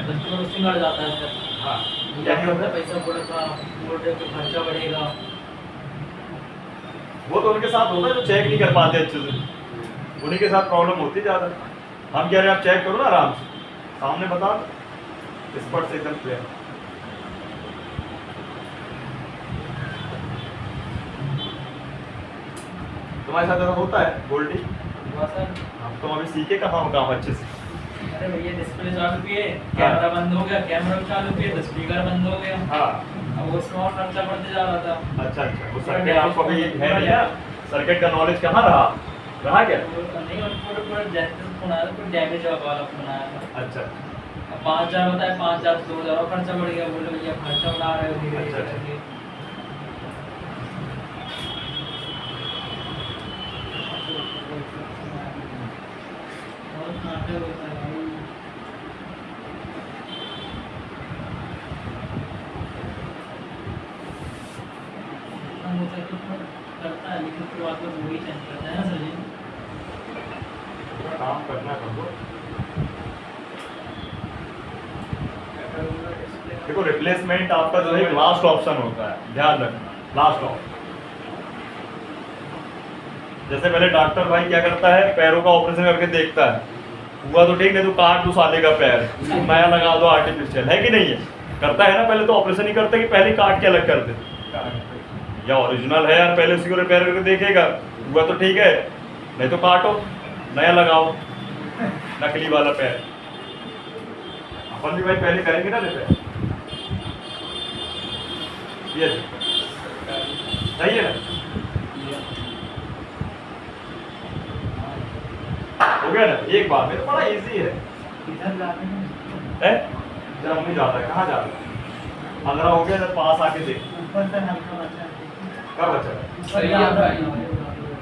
कस्टमर उससे लड़ जाता है सर। हाँ, क्या होता है, पैसा बढ़ेगा, बोर्ड का खर्चा बढ़ेगा। वो तो उनके साथ होता है जो चेक नहीं कर पाते अच्छे से, उन्हीं के साथ प्रॉब्लम होती है ज़्यादा। हम कह रहे हैं आप चेक करो ना आराम से, सामने बता दो, स्पॉट से एकदम क्लियर। तुम्हारे साथ ऐसा होता है गोल्डी? सर हम तो अभी सीखे कहाँ हो काम अच्छे से। अरे भैया डिस्प्ले चालू किए, कैमरा बंद हो गया, कैमरा चालू किए तो स्पीकर बंद हो गया। हाँ, अब उसमें और खर्चा बढ़ते जा रहा था। अच्छा अच्छा, वो सर्किट आपको अभी है नहीं ना, सर्किट का नॉलेज कहाँ रहा क्या? नहीं, और पूरा जनरेटर फोन आया था, कोई डैमेज वाला फोन आया था। अच्छा, अब 5000 होता है, 5000 से 2000 और खर्चा बढ़ गया। बोले भैया खर्चा बढ़ा रहे हो धीरे धीरे करके। बहुत नाटक होता है भाई। हो सके तो करता है, लेकिन फिर बाद में वही चेंज करता है ना सर जी। काम करना करो। देखो रिप्लेसमेंट आपका जो है लास्ट ऑप्शन होता है, ध्यान रखना, लास्ट ऑप्शन। जैसे पहले डॉक्टर भाई क्या करता है, पैरों का ऑपरेशन करके देखता है, हुआ तो ठीक, नहीं तो काट दो साले का पैर, नया लगा दो आर्टिफिशियल, है कि नहीं है? करता है ना, पहले तो ऑपरेशन ही करता है कि पहले काट के अलग कर दे, या ओरिजिनल है यार पहले उसी को रिपेयर करके देखेगा, हुआ तो ठीक है, नहीं तो काटो नया लगाओ नकली वाला पैर। अपन भी भाई पहले करेंगे ना रिपेयर। ये सही है ना? हो गया ना? एक बार में तो बड़ा इजी है। इधर जाते हैं है? जब नहीं जाता है, कहाँ जाता है? अंदर हो गया, जब पास आके देख। ऊपर से हल्का बचा कब बचा है? सही है भाई।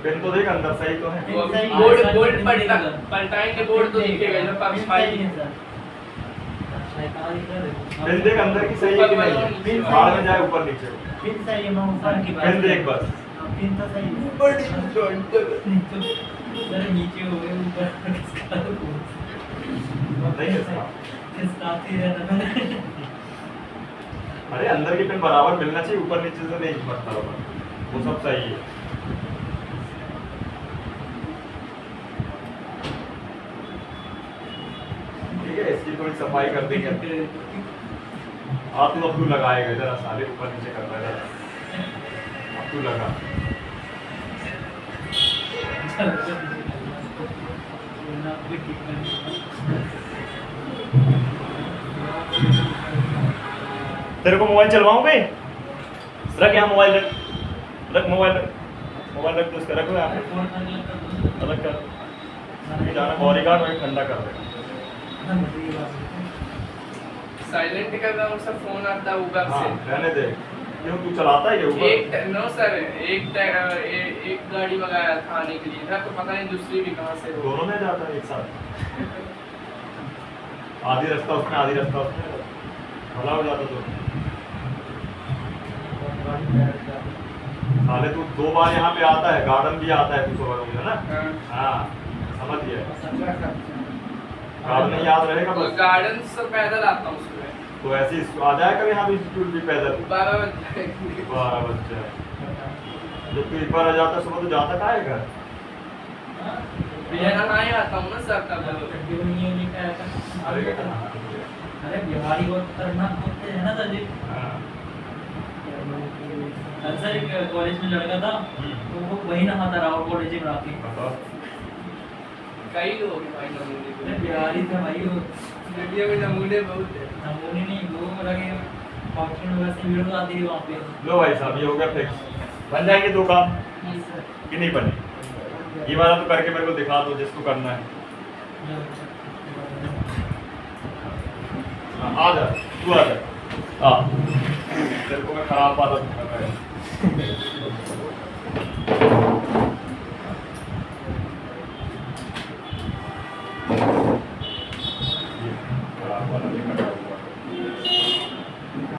पेन तो देख अंदर, सही तो है। वो सही है, बोर्ड सही बोर्ड है, पलटा सही है। पलटाएंगे बोर्ड तो दिखेगा जब आप सही है सर। अच्छा कहाँ दिख रहा है? पेन देख अंदर की सही है कि नहीं है? बाहर में जाए ऊपर नीचे। पिन सही है, मैं ऊपर की बात पेन देख कर रहा हूँ। बस। हाँ, पिन तो सही है। ऊपर नीचे सर नीचे हो गए ऊपर नहीं है इसका। खिसकाते रहना मैंने। अरे अंदर की पेन बराबर मिलना चाहिए, ऊपर नीचे से नहीं बनता होगा, वो सब सही है। ठीक है, इसकी थोड़ी सफाई कर देंगे। अब तू लगाएगा जरा, साले ऊपर नीचे कर रहा है, अब तू लगा। तेरे को मोबाइल चलवाऊं भाई? रख यहाँ मोबाइल, रख मोबाइल, रख तो उसका रखो यहाँ पे, अलग कर। ये जाना बॉडीगार्ड वही ठंडा कर दे। साइलेंट कर रहा हूँ सर, फोन आता है ऊबर हाँ से। रहने दे। क्यों तू चलाता है ये ऊबर? नो सर, एक गाड़ी मंगाया था आने के लिए था, तो पता नहीं दूसरी भी कहाँ से हो। दोनों में जाता है एक साथ? आधी रास्ता उसमें, आधी रास्ता उसमें, भला हो जाता तो। साले तू 2 बार यहाँ पे आता है, गार्डन भी आता है तू सुबह है ना? हाँ समझ गया। गार्डन नहीं याद रहेगा बस। गार्डन से पैदल आता हूँ सुबह। तो ऐसे ही आ जाया कर यहाँ पे इंस्टीट्यूट भी पैदल। 12 बजे। 12 बजे जब तू एक बार आ जाता सुबह, तो जाता कहाँ है घर? बिना नहाए आता हूँ ना सर तब। अरे बेटा, अरे बिहारी को खतरनाक होते हैं ना सर जी। हाँ। सर एक कॉलेज में लड़का था, तो वो वही नहाता रहा कॉलेज में आके। बताओ। कई लोग हैं भाई नमूने अरे को। बिहारी थे भाई वो। दुनिया में नमूने बहुत है। नमूने नहीं, वो लगे फंक्शन में वैसे वीडियो आती थी वहाँ पे। लो भाई साहब, ये हो गया फिक्स। बन जाएंगे 2 काम कि नहीं बने? ये वाला तो करके मेरे को दिखा दो जिसको करना है। हाँ, आ जा, तू आ जा। हाँ, तेरे को मैं खराब बात दिखा रहा है।